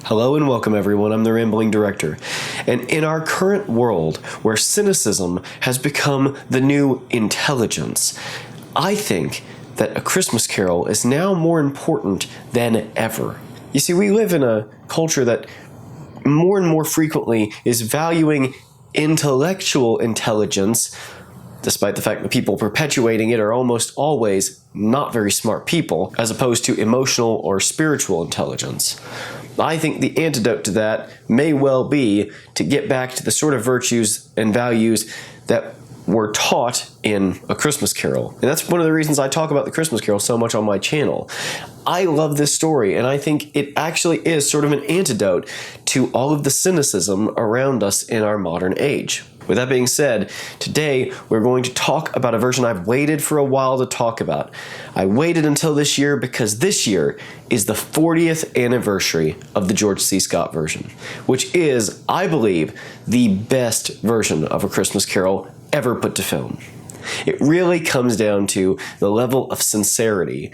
Hello and welcome everyone, I'm the Rambling Director. And in our current world, where cynicism has become the new intelligence, I think that A Christmas Carol is now more important than ever. You see, we live in a culture that more and more frequently is valuing intellectual intelligence, despite the fact that people perpetuating it are almost always not very smart people, as opposed to emotional or spiritual intelligence. I think the antidote to that may well be to get back to the sort of virtues and values that were taught in A Christmas Carol. And that's one of the reasons I talk about The Christmas Carol so much on my channel. I love this story, and I think it actually is sort of an antidote to all of the cynicism around us in our modern age. With that being said, today we're going to talk about a version I've waited for a while to talk about. I waited until this year because this year is the 40th anniversary of the George C. Scott version, which is, I believe, the best version of A Christmas Carol ever put to film. It really comes down to the level of sincerity.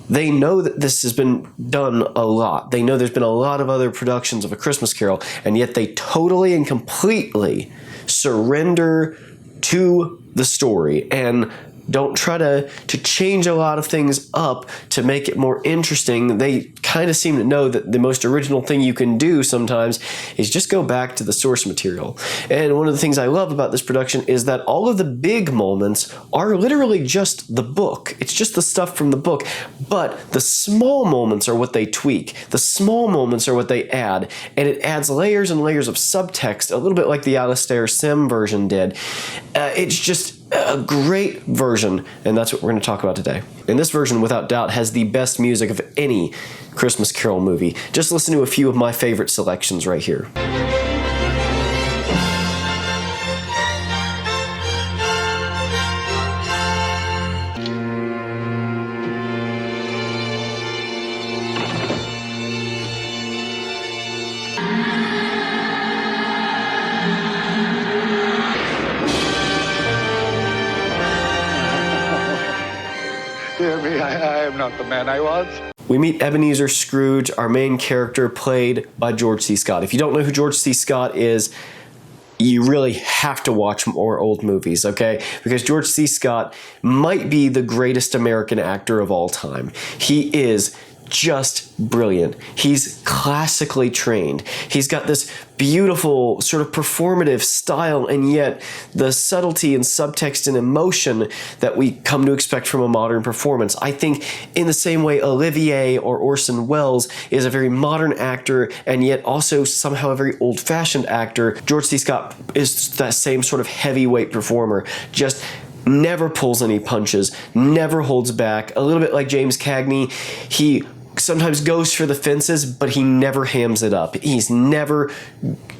They know that this has been done a lot. They know there's been a lot of other productions of A Christmas Carol, and yet they totally and completely surrender to the story and don't try to change a lot of things up to make it more interesting. They kind of seem to know that the most original thing you can do sometimes is just go back to the source material. And one of the things I love about this production is that all of the big moments are literally just the book. It's just the stuff from the book. But the small moments are what they tweak. The small moments are what they add. And it adds layers and layers of subtext, a little bit like the Alastair Sim version did. It's just a great version, and that's what we're going to talk about today. And this version, without doubt, has the best music of any Christmas Carol movie. Just listen to a few of my favorite selections right here. Dear me, I am not the man I was. We meet Ebenezer Scrooge, our main character, played by George C. Scott. If you don't know who George C. Scott is, you really have to watch more old movies, okay? Because George C. Scott might be the greatest American actor of all time. He is just brilliant. He's classically trained. He's got this beautiful sort of performative style, and yet the subtlety and subtext and emotion that we come to expect from a modern performance. I think in the same way Olivier or Orson Welles is a very modern actor and yet also somehow a very old-fashioned actor, George C. Scott is that same sort of heavyweight performer. Just never pulls any punches, never holds back. A little bit like James Cagney, he sometimes goes for the fences, but he never hams it up. He's never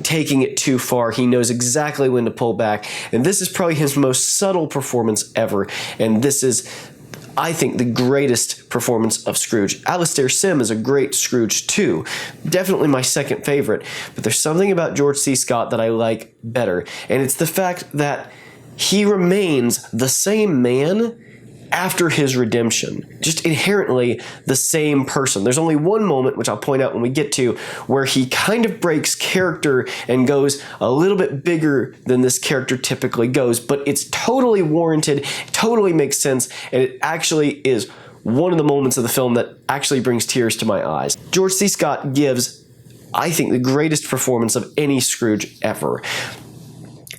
taking it too far. He knows exactly when to pull back. And this is probably his most subtle performance ever. And this is, I think, the greatest performance of Scrooge. Alastair Sim is a great Scrooge too. Definitely my second favorite. But there's something about George C. Scott that I like better. And it's the fact that he remains the same man after his redemption, just inherently the same person. There's only one moment, which I'll point out when we get to, where he kind of breaks character and goes a little bit bigger than this character typically goes, but it's totally warranted, totally makes sense, and it actually is one of the moments of the film that actually brings tears to my eyes. George C. Scott gives, I think, the greatest performance of any Scrooge ever.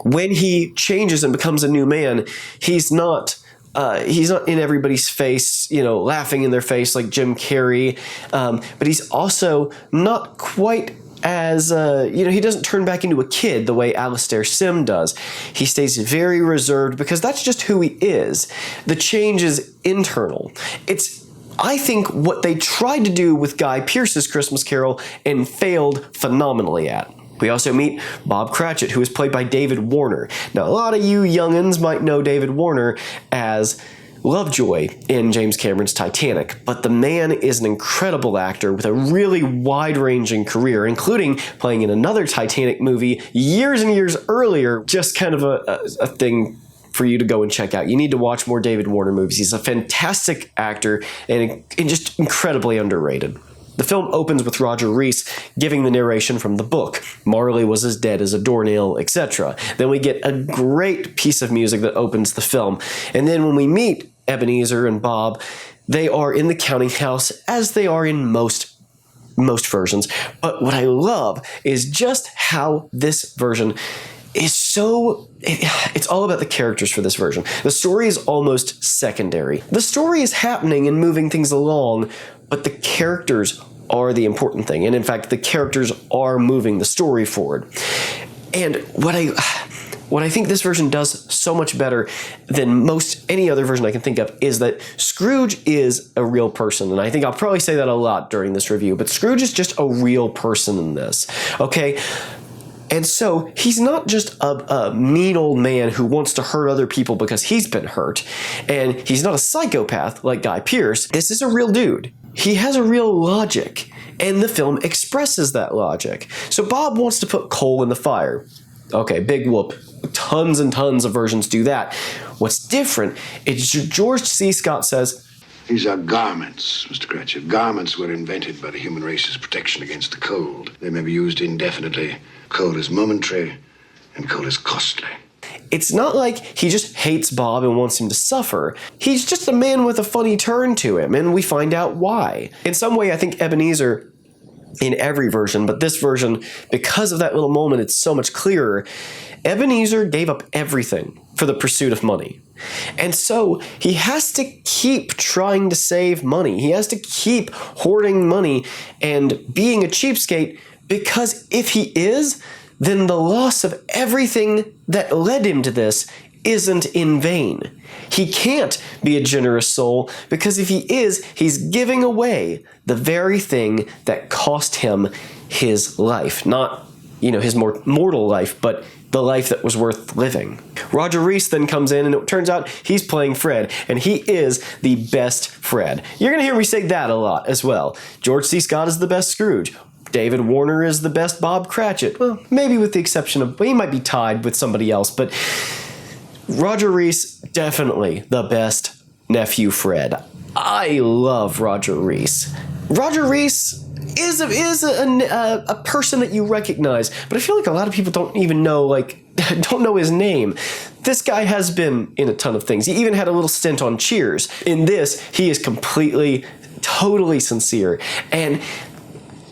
When he changes and becomes a new man, he's not in everybody's face, laughing in their face like Jim Carrey, but he's also not quite as, he doesn't turn back into a kid the way Alastair Sim does. He stays very reserved because that's just who he is. The change is internal. It's, I think, what they tried to do with Guy Pearce's Christmas Carol and failed phenomenally at. We also meet Bob Cratchit, who is played by David Warner. Now, a lot of you youngins might know David Warner as Lovejoy in James Cameron's Titanic, but the man is an incredible actor with a really wide-ranging career, including playing in another Titanic movie years and years earlier. Just kind of a thing for you to go and check out. You need to watch more David Warner movies. He's a fantastic actor and just incredibly underrated. The film opens with Roger Rees giving the narration from the book. Marley was as dead as a doornail, etc. Then we get a great piece of music that opens the film. And then when we meet Ebenezer and Bob, they are in the counting house as they are in most versions. But what I love is just how this version is it's all about the characters for this version. The story is almost secondary. The story is happening and moving things along, but the characters are the important thing. And in fact, the characters are moving the story forward. And what I think this version does so much better than most any other version I can think of is that Scrooge is a real person. And I think I'll probably say that a lot during this review, but Scrooge is just a real person in this, okay? And so he's not just a mean old man who wants to hurt other people because he's been hurt. And he's not a psychopath like Guy Pearce. This is a real dude. He has a real logic. And the film expresses that logic. So Bob wants to put coal in the fire. Okay, big whoop. Tons and tons of versions do that. What's different is George C. Scott says, these are garments, Mr. Cratchit. Garments were invented by the human race's protection against the cold. They may be used indefinitely. Cold is momentary, and cold is costly. It's not like he just hates Bob and wants him to suffer. He's just a man with a funny turn to him, and we find out why. In some way, I think Ebenezer, in every version, but this version, because of that little moment, it's so much clearer. Ebenezer gave up everything for the pursuit of money. And so he has to keep trying to save money. He has to keep hoarding money and being a cheapskate, because if he is, then the loss of everything that led him to this isn't in vain. He can't be a generous soul, because if he is, he's giving away the very thing that cost him his life. Not, his more mortal life, but the life that was worth living. Roger Rees then comes in, and it turns out he's playing Fred, and he is the best Fred. You're going to hear me say that a lot as well. George C. Scott is the best Scrooge. David Warner is the best Bob Cratchit. Well, maybe with the exception of, he might be tied with somebody else, but Roger Rees, definitely the best nephew Fred. I love Roger Rees. Roger Rees is a person that you recognize, but I feel like a lot of people don't even know, don't know his name. This guy has been in a ton of things. He even had a little stint on Cheers. In this, he is totally sincere. And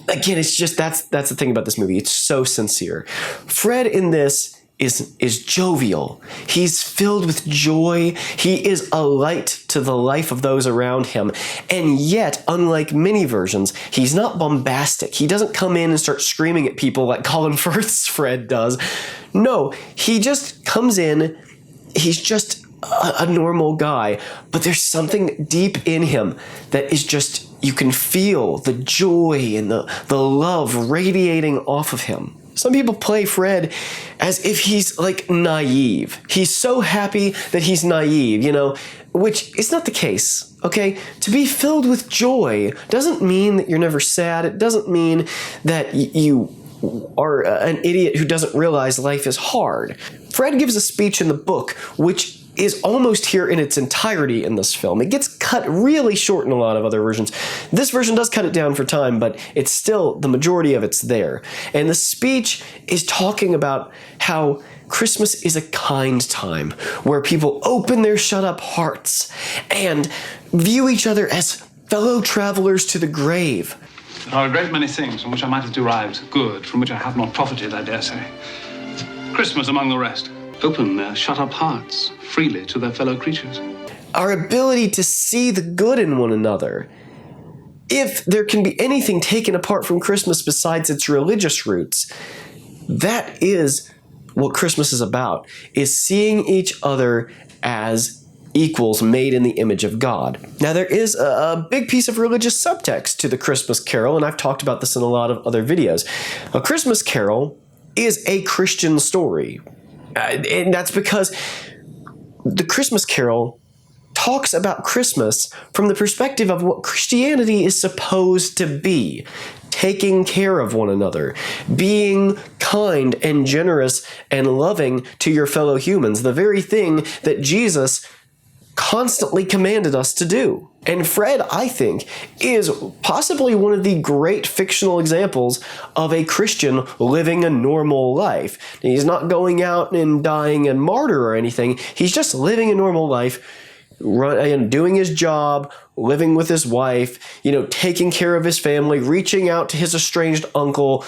again, it's just, that's the thing about this movie. It's so sincere. Fred in this is jovial. He's filled with joy. He is a light to the life of those around him. And yet, unlike many versions, he's not bombastic. He doesn't come in and start screaming at people like Colin Firth's Fred does. No, he just comes in. He's just a normal guy, but there's something deep in him that is just, you can feel the joy and the love radiating off of him. Some people play Fred as if he's naive. He's so happy that he's naive, which is not the case, okay? To be filled with joy doesn't mean that you're never sad. It doesn't mean that you are an idiot who doesn't realize life is hard. Fred gives a speech in the book, which is almost here in its entirety in this film. It gets cut really short in a lot of other versions. This version does cut it down for time, but it's still, the majority of it's there. And the speech is talking about how Christmas is a kind time where people open their shut-up hearts and view each other as fellow travelers to the grave. There are a great many things from which I might have derived good, from which I have not profited, I dare say. Christmas among the rest. Open their shut-up hearts freely to their fellow creatures. Our ability to see the good in one another. If there can be anything taken apart from Christmas besides its religious roots, that is what Christmas is about, is seeing each other as equals made in the image of God. Now, there is a big piece of religious subtext to the Christmas Carol, and I've talked about this in a lot of other videos. A Christmas Carol is a Christian story. And that's because the Christmas Carol talks about Christmas from the perspective of what Christianity is supposed to be. Taking care of one another, being kind and generous and loving to your fellow humans, the very thing that Jesus constantly commanded us to do. And Fred, I think, is possibly one of the great fictional examples of a Christian living a normal life. He's not going out and dying a martyr or anything. He's just living a normal life, doing his job, living with his wife, taking care of his family, reaching out to his estranged uncle,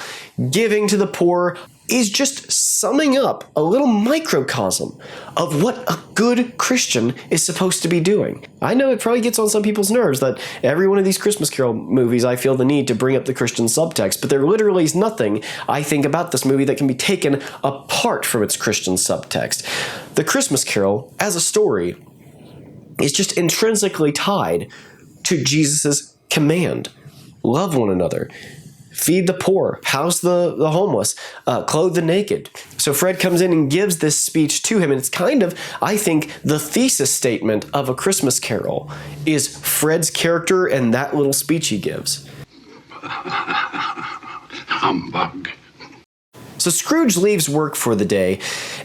giving to the poor, is just summing up a little microcosm of what a good Christian is supposed to be doing. I know it probably gets on some people's nerves that every one of these Christmas Carol movies I feel the need to bring up the Christian subtext, but there literally is nothing, I think, about this movie that can be taken apart from its Christian subtext. The Christmas Carol, as a story, is just intrinsically tied to Jesus' command. Love one another. Feed the poor, house the homeless, clothe the naked. So Fred comes in and gives this speech to him, and it's kind of, I think, the thesis statement of A Christmas Carol is Fred's character and that little speech he gives. Humbug. So Scrooge leaves work for the day,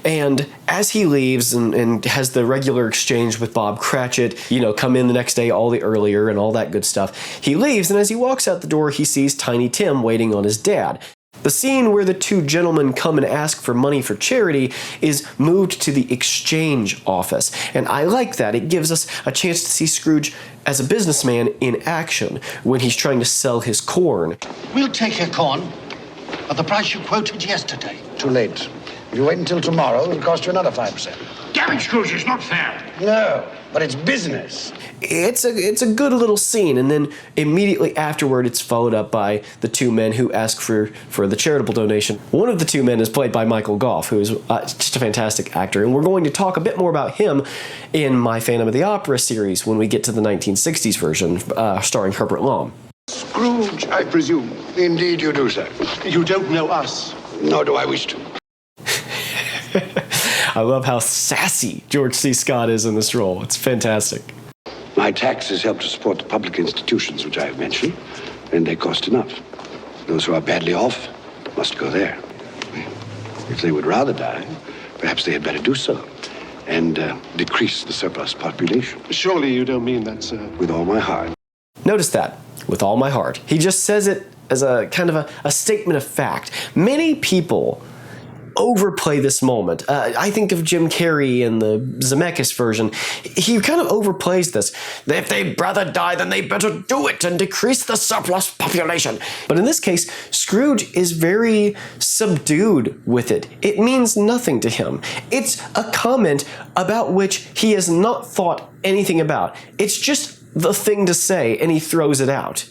and as he leaves and has the regular exchange with Bob Cratchit, come in the next day all the earlier and all that good stuff, he leaves, and as he walks out the door, he sees Tiny Tim waiting on his dad. The scene where the two gentlemen come and ask for money for charity is moved to the exchange office, and I like that. It gives us a chance to see Scrooge as a businessman in action when he's trying to sell his corn. We'll take your corn at the price you quoted yesterday. Too late. If you wait until tomorrow, it'll cost you another 5%. Damn it, Scrooge, it's not fair. No, but it's business. It's a good little scene, and then immediately afterward it's followed up by the two men who ask for the charitable donation. One of the two men is played by Michael Gough, who is just a fantastic actor, and we're going to talk a bit more about him in my Phantom of the Opera series when we get to the 1960s version starring Herbert Lom. Scrooge, I presume. Indeed you do, sir. You don't know us. Nor do I wish to. I love how sassy George C. Scott is in this role. It's fantastic. My taxes help to support the public institutions which I have mentioned, and they cost enough. Those who are badly off must go there. If they would rather die, perhaps they had better do so, and decrease the surplus population. Surely you don't mean that, sir. With all my heart. Notice that, with all my heart. He just says it as a kind of a statement of fact. Many people overplay this moment. I think of Jim Carrey in the Zemeckis version. He kind of overplays this. If they'd rather die, then they better do it and decrease the surplus population. But in this case, Scrooge is very subdued with it. It means nothing to him. It's a comment about which he has not thought anything about. It's just the thing to say, and he throws it out.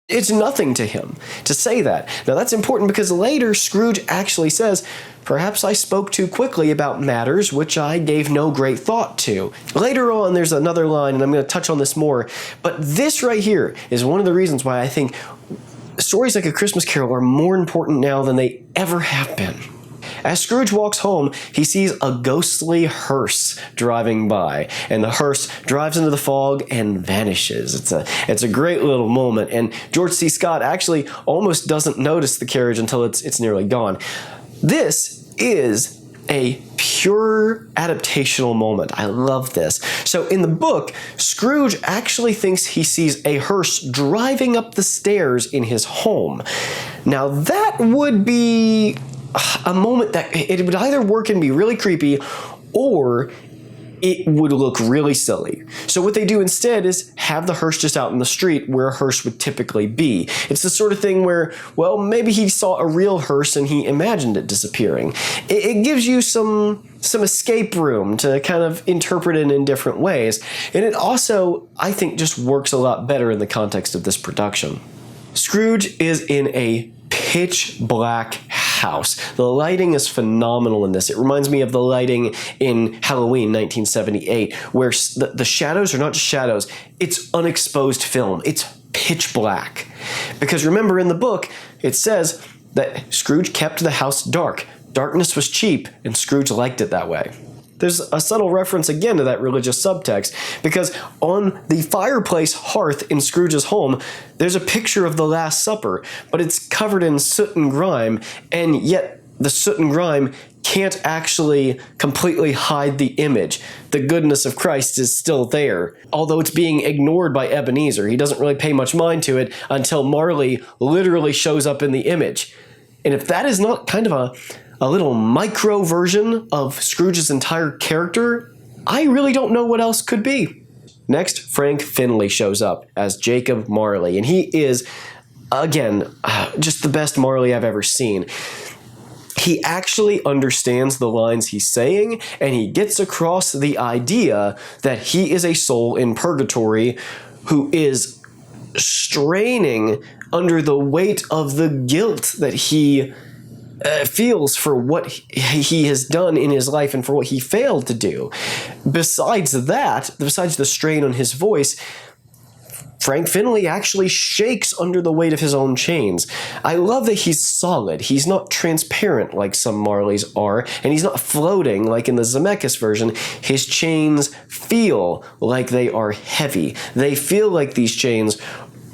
It's nothing to him to say that. Now that's important because later Scrooge actually says, perhaps I spoke too quickly about matters which I gave no great thought to. Later on there's another line, and I'm going to touch on this more, but this right here is one of the reasons why I think stories like A Christmas Carol are more important now than they ever have been. As Scrooge walks home, he sees a ghostly hearse driving by, and the hearse drives into the fog and vanishes. It's a great little moment, and George C. Scott actually almost doesn't notice the carriage until it's nearly gone. This is a pure adaptational moment. I love this. So in the book, Scrooge actually thinks he sees a hearse driving up the stairs in his home. Now that would be a moment that it would either work and be really creepy, or it would look really silly. So what they do instead is have the hearse just out in the street where a hearse would typically be. It's the sort of thing where, well, maybe he saw a real hearse and he imagined it disappearing. It gives you some escape room to kind of interpret it in different ways. And it also, I think, just works a lot better in the context of this production. Scrooge is in a pitch black house. The lighting is phenomenal in this. It reminds me of the lighting in Halloween 1978, where the shadows are not just shadows, it's unexposed film. It's pitch black. Because remember in the book, it says that Scrooge kept the house dark. Darkness was cheap, and Scrooge liked it that way. There's a subtle reference again to that religious subtext, because on the fireplace hearth in Scrooge's home, there's a picture of the Last Supper, but it's covered in soot and grime, and yet the soot and grime can't actually completely hide the image. The goodness of Christ is still there, although it's being ignored by Ebenezer. He doesn't really pay much mind to it until Marley literally shows up in the image. And if that is not kind of a little micro version of Scrooge's entire character, I really don't know what else could be. Next, Frank Finlay shows up as Jacob Marley, and he is, again, just the best Marley I've ever seen. He actually understands the lines he's saying, and he gets across the idea that he is a soul in purgatory who is straining under the weight of the guilt that he feels for what he has done in his life and for what he failed to do. Besides the strain on his voice, Frank Finlay actually shakes under the weight of his own chains. I love that he's solid. He's not transparent like some Marleys are, and he's not floating like in the Zemeckis version. His chains feel like they are heavy. They feel like these chains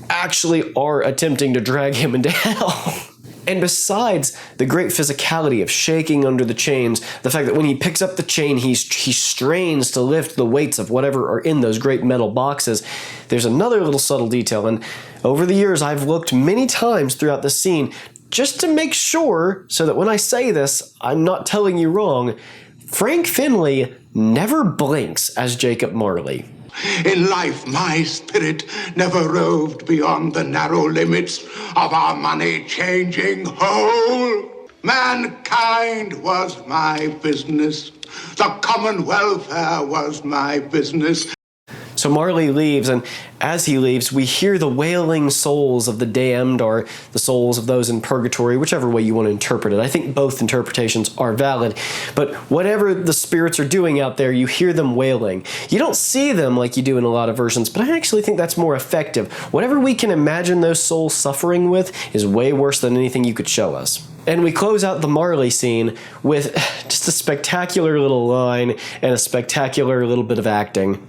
actually are attempting to drag him into hell. And besides the great physicality of shaking under the chains, the fact that when he picks up the chain, he strains to lift the weights of whatever are in those great metal boxes, there's another little subtle detail. And over the years, I've looked many times throughout the scene just to make sure, so that when I say this, I'm not telling you wrong, Frank Finlay never blinks as Jacob Marley. In life, my spirit never roved beyond the narrow limits of our money-changing hole. Mankind was my business. The common welfare was my business. So Marley leaves, and as he leaves, we hear the wailing souls of the damned, or the souls of those in purgatory, whichever way you want to interpret it. I think both interpretations are valid, but whatever the spirits are doing out there, you hear them wailing. You don't see them like you do in a lot of versions, but I actually think that's more effective. Whatever we can imagine those souls suffering with is way worse than anything you could show us. And we close out the Marley scene with just a spectacular little line and a spectacular little bit of acting.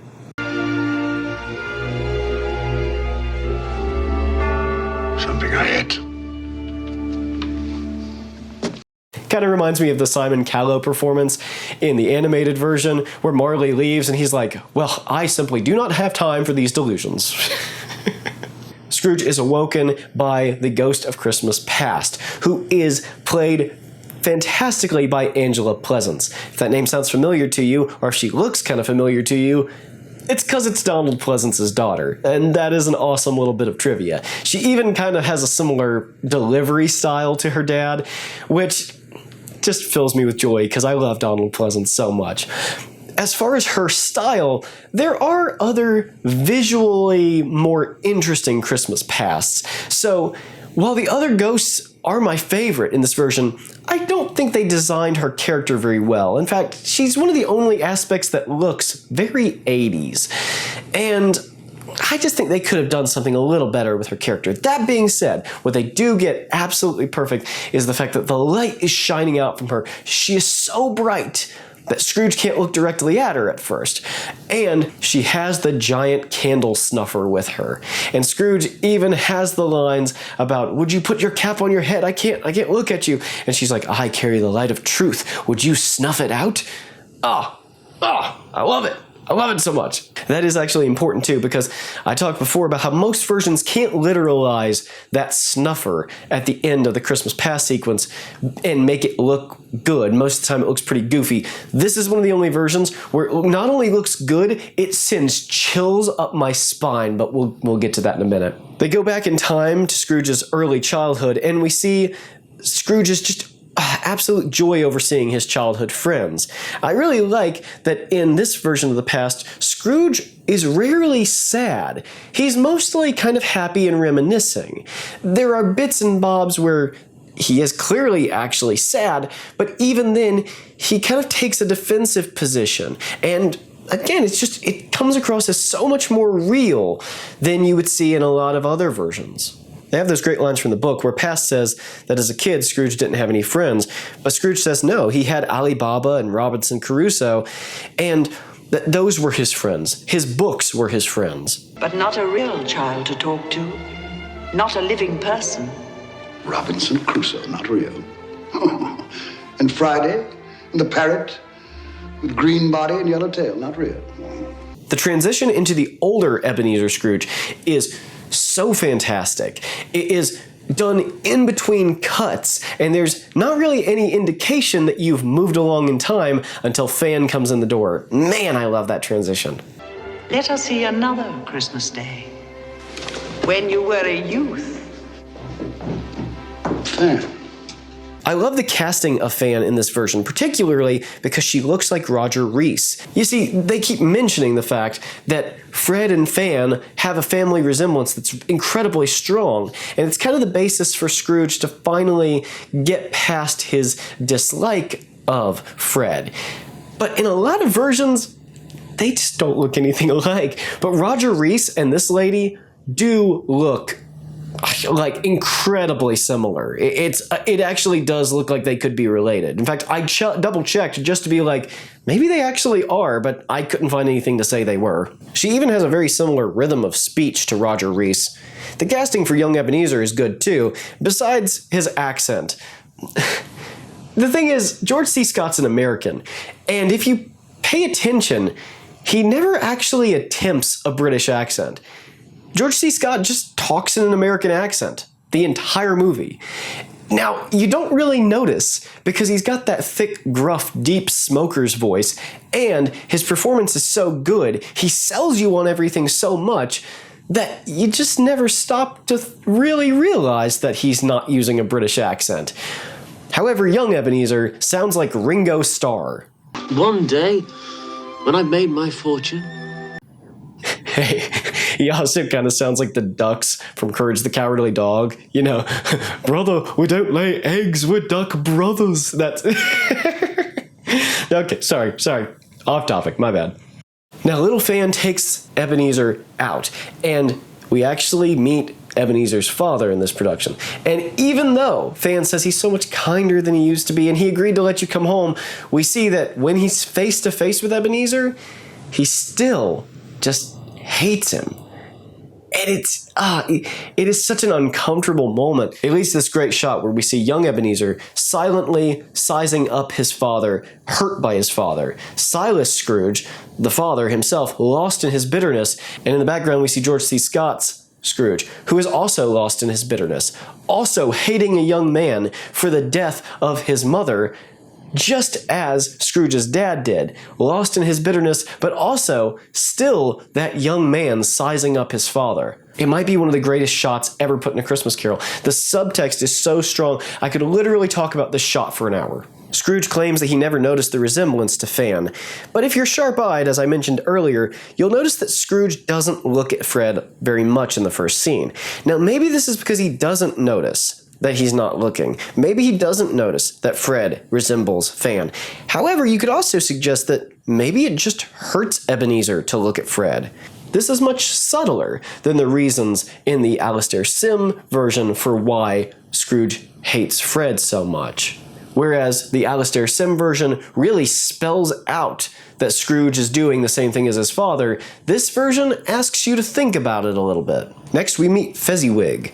Something I ate. Kind of reminds me of the Simon Callow performance in the animated version where Marley leaves and he's like, well, I simply do not have time for these delusions. Scrooge is awoken by the ghost of Christmas past, who is played fantastically by Angela Pleasence. If that name sounds familiar to you, or if she looks kind of familiar to you, it's because it's Donald Pleasence's daughter, and that is an awesome little bit of trivia. She even kind of has a similar delivery style to her dad, which just fills me with joy because I love Donald Pleasence so much. As far as her style, there are other visually more interesting Christmas pasts. So while the other ghosts are my favorite in this version, I don't think they designed her character very well. In fact, she's one of the only aspects that looks very 80s. And I just think they could have done something a little better with her character. That being said, what they do get absolutely perfect is the fact that the light is shining out from her. She is so bright that Scrooge can't look directly at her at first. And she has the giant candle snuffer with her. And Scrooge even has the lines about, would you put your cap on your head? I can't look at you. And she's like, I carry the light of truth. Would you snuff it out? I love it. I love it so much. That is actually important too, because I talked before about how most versions can't literalize that snuffer at the end of the Christmas Past sequence and make it look good. Most of the time it looks pretty goofy. This is one of the only versions where it not only looks good, it sends chills up my spine, but we'll get to that in a minute. They go back in time to Scrooge's early childhood, and we see Scrooge's just absolute joy over seeing his childhood friends. I really like that in this version of the past, Scrooge is rarely sad. He's mostly kind of happy and reminiscing. There are bits and bobs where he is clearly actually sad, but even then, he kind of takes a defensive position. And again, it comes across as so much more real than you would see in a lot of other versions. They have those great lines from the book where Past says that as a kid, Scrooge didn't have any friends. But Scrooge says no, he had Ali Baba and Robinson Crusoe, and those were his friends. His books were his friends. But not a real child to talk to. Not a living person. Robinson Crusoe, not real. And Friday? And the parrot with green body and yellow tail, not real. The transition into the older Ebenezer Scrooge is so fantastic. It is done in between cuts, and there's not really any indication that you've moved along in time until Fan comes in the door. Man, I love that transition. Let us see another Christmas day. When you were a youth. Fan. I love the casting of Fan in this version, particularly because she looks like Roger Rees. You see, they keep mentioning the fact that Fred and Fan have a family resemblance that's incredibly strong, and it's kind of the basis for Scrooge to finally get past his dislike of Fred. But in a lot of versions, they just don't look anything alike. But Roger Rees and this lady do look like incredibly similar. It actually does look like they could be related. In fact, I double checked just to be like, maybe they actually are, but I couldn't find anything to say they were. She even has a very similar rhythm of speech to Roger Rees. The casting for young Ebenezer is good too, besides his accent. The thing is, George C. Scott's an American, and if you pay attention, he never actually attempts a British accent. George C. Scott just talks in an American accent the entire movie. Now, you don't really notice because he's got that thick, gruff, deep smoker's voice, and his performance is so good, he sells you on everything so much that you just never stop to really realize that he's not using a British accent. However, young Ebenezer sounds like Ringo Starr. One day, when I made my fortune... Hey, he also kind of sounds like the ducks from Courage the Cowardly Dog. You know, brother, we don't lay eggs, we're duck brothers. That's... Okay, sorry. Off topic, my bad. Now, little Fan takes Ebenezer out, and we actually meet Ebenezer's father in this production. And even though Fan says he's so much kinder than he used to be, and he agreed to let you come home, we see that when he's face to face with Ebenezer, he still just hates him. And it is such an uncomfortable moment. It leads to this great shot where we see young Ebenezer silently sizing up his father, hurt by his father. Silas Scrooge, the father himself, lost in his bitterness. And in the background we see George C. Scott's Scrooge, who is also lost in his bitterness, also hating a young man for the death of his mother, just as Scrooge's dad did, lost in his bitterness, but also still that young man sizing up his father. It might be one of the greatest shots ever put in A Christmas Carol. The subtext is so strong, I could literally talk about this shot for an hour. Scrooge claims that he never noticed the resemblance to Fan, but if you're sharp-eyed, as I mentioned earlier, you'll notice that Scrooge doesn't look at Fred very much in the first scene. Now, maybe this is because he doesn't notice that he's not looking. Maybe he doesn't notice that Fred resembles Fan. However, you could also suggest that maybe it just hurts Ebenezer to look at Fred. This is much subtler than the reasons in the Alastair Sim version for why Scrooge hates Fred so much. Whereas the Alastair Sim version really spells out that Scrooge is doing the same thing as his father, this version asks you to think about it a little bit. Next, we meet Fezziwig,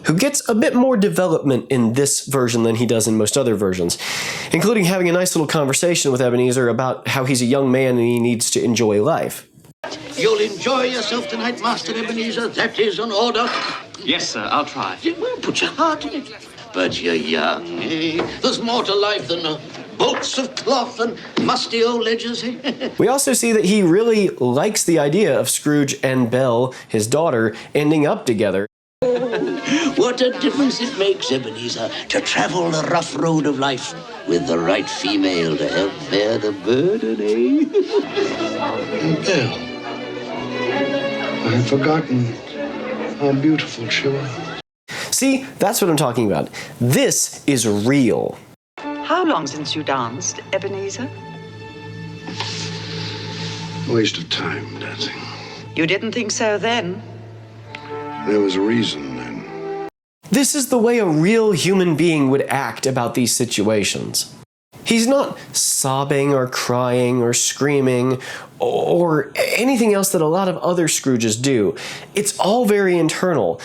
who gets a bit more development in this version than he does in most other versions, including having a nice little conversation with Ebenezer about how he's a young man and he needs to enjoy life. You'll enjoy yourself tonight, Master Ebenezer. That is an order. Yes, sir, I'll try. Well, put your heart in it. But you're young, eh? There's more to life than bolts of cloth and musty old ledgers, eh? We also see that he really likes the idea of Scrooge and Belle, his daughter, ending up together. What a difference it makes, Ebenezer, to travel the rough road of life with the right female to help bear the burden, eh? Belle. I had forgotten how beautiful she was. See, that's what I'm talking about. This is real. How long since you danced, Ebenezer? Waste of time, dancing. You didn't think so then? There was a reason then. This is the way a real human being would act about these situations. He's not sobbing or crying or screaming or anything else that a lot of other Scrooges do. It's all very internal.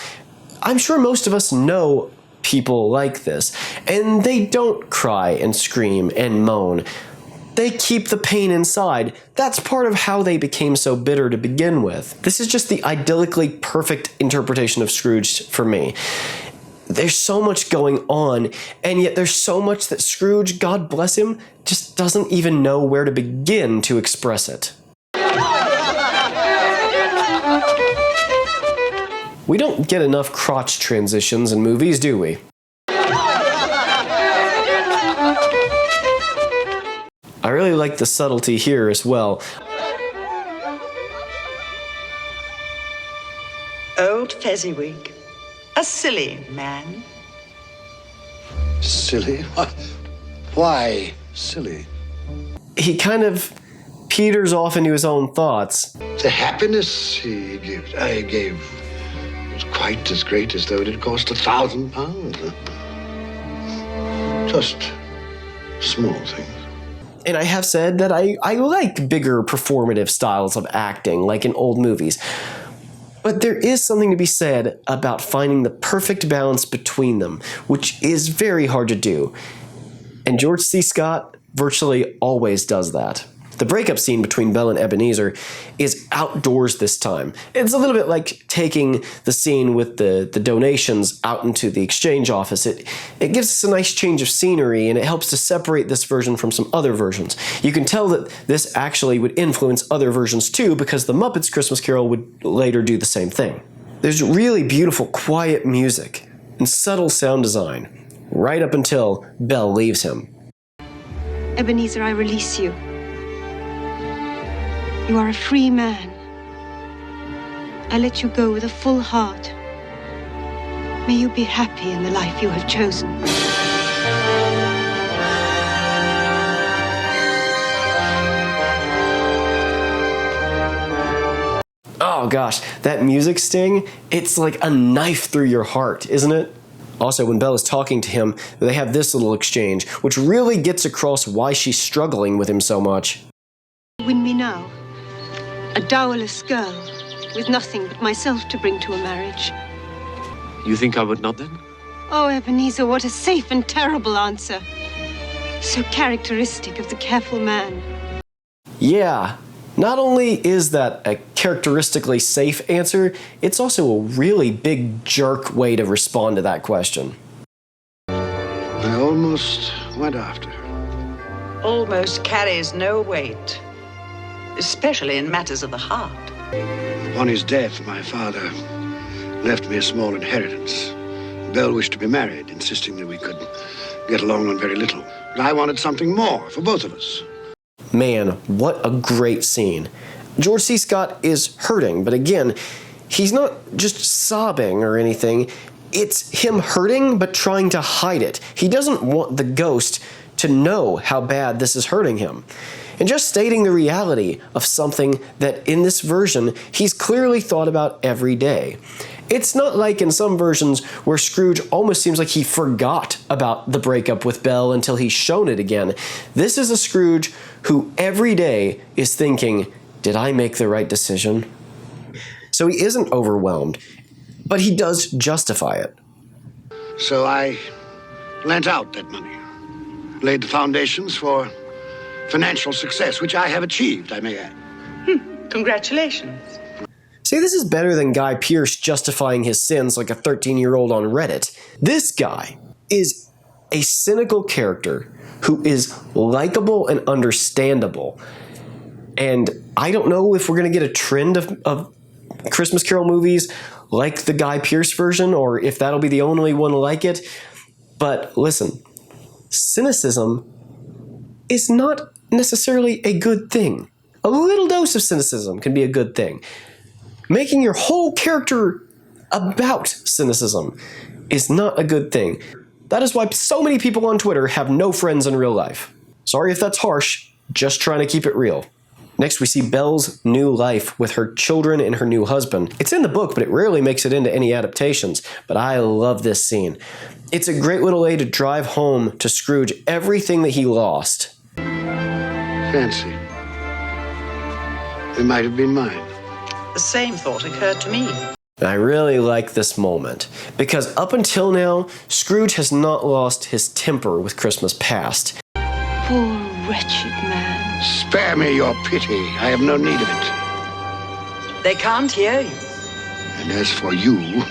I'm sure most of us know people like this. And they don't cry and scream and moan. They keep the pain inside. That's part of how they became so bitter to begin with. This is just the idyllically perfect interpretation of Scrooge for me. There's so much going on, and yet there's so much that Scrooge, God bless him, just doesn't even know where to begin to express it. We don't get enough crotch transitions in movies, do we? I really like the subtlety here as well. Old Fezziwig. A silly man. Silly? Why silly? He kind of peters off into his own thoughts. The happiness I gave was quite as great as though it had cost £1,000. Just small things. And I have said that I like bigger performative styles of acting, like in old movies. But there is something to be said about finding the perfect balance between them, which is very hard to do. And George C. Scott virtually always does that. The breakup scene between Belle and Ebenezer is outdoors this time. It's a little bit like taking the scene with the donations out into the exchange office. It gives us a nice change of scenery, and it helps to separate this version from some other versions. You can tell that this actually would influence other versions too, because the Muppets Christmas Carol would later do the same thing. There's really beautiful, quiet music and subtle sound design, right up until Belle leaves him. Ebenezer, I release you. You are a free man. I let you go with a full heart. May you be happy in the life you have chosen. Oh gosh, that music sting, it's like a knife through your heart, isn't it? Also, when Belle is talking to him, they have this little exchange, which really gets across why she's struggling with him so much. Win me now. A dowerless girl, with nothing but myself to bring to a marriage. You think I would not then? Oh, Ebenezer, what a safe and terrible answer. So characteristic of the careful man. Yeah, not only is that a characteristically safe answer, it's also a really big jerk way to respond to that question. I almost went after her. Almost carries no weight, especially in matters of the heart. Upon his death, my father left me a small inheritance. Belle wished to be married, insisting that we could get along on very little. But I wanted something more for both of us. Man, what a great scene. George C. Scott is hurting, but again, he's not just sobbing or anything. It's him hurting, but trying to hide it. He doesn't want the ghost to know how bad this is hurting him. And just stating the reality of something that in this version, he's clearly thought about every day. It's not like in some versions where Scrooge almost seems like he forgot about the breakup with Belle until he's shown it again. This is a Scrooge who every day is thinking, did I make the right decision? So he isn't overwhelmed, but he does justify it. So I lent out that money, laid the foundations for financial success, which I have achieved, I may add. Congratulations. See, this is better than Guy Pearce justifying his sins like a 13-year-old on Reddit. This guy is a cynical character who is likable and understandable. And I don't know if we're going to get a trend of Christmas Carol movies like the Guy Pearce version, or if that'll be the only one like it. But listen, cynicism is not necessarily a good thing. A little dose of cynicism can be a good thing. Making your whole character about cynicism is not a good thing. That is why so many people on Twitter have no friends in real life. Sorry if that's harsh, just trying to keep it real. Next, we see Belle's new life with her children and her new husband. It's in the book, but it rarely makes it into any adaptations. But I love this scene. It's a great little way to drive home to Scrooge everything that he lost. Fancy. It might have been mine. The same thought occurred to me. I really like this moment because up until now, Scrooge has not lost his temper with Christmas past. Poor wretched man. Spare me your pity. I have no need of it. They can't hear you. And as for you...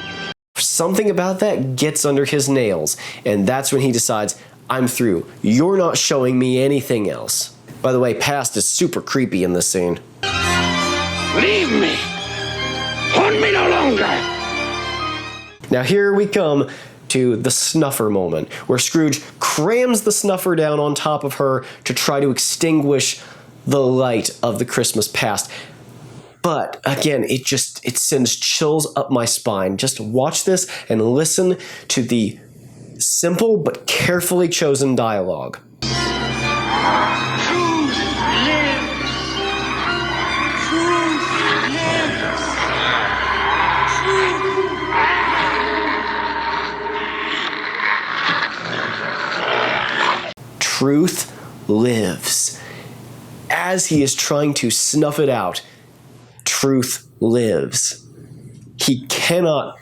Something about that gets under his nails, and that's when he decides, I'm through. You're not showing me anything else. By the way, past is super creepy in this scene. Leave me! Haunt me no longer! Now here we come to the snuffer moment, where Scrooge crams the snuffer down on top of her to try to extinguish the light of the Christmas past. But again, it sends chills up my spine. Just watch this and listen to the simple but carefully chosen dialogue. Truth lives. As he is trying to snuff it out, truth lives. He cannot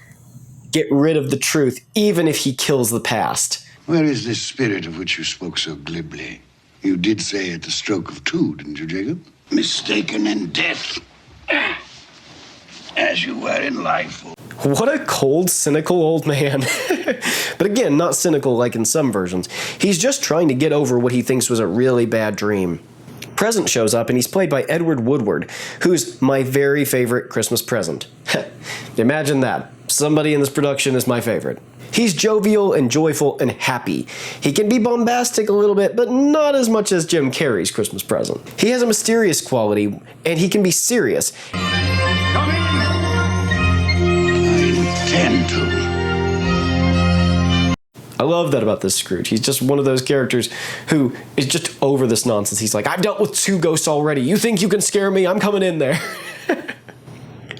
get rid of the truth, even if he kills the past. Where is this spirit of which you spoke so glibly? You did say at the stroke of two, didn't you, Jacob? Mistaken in death, as you were in life. What a cold, cynical old man. But again, not cynical like in some versions. He's just trying to get over what he thinks was a really bad dream. Present shows up, and he's played by Edward Woodward, who's my very favorite Christmas present. Imagine that. Somebody in this production is my favorite. He's jovial and joyful and happy. He can be bombastic a little bit, but not as much as Jim Carrey's Christmas present. He has a mysterious quality, and he can be serious. Come in! I intend to. I love that about this Scrooge. He's just one of those characters who is just over this nonsense. He's like, I've dealt with 2 ghosts already. You think you can scare me? I'm coming in there.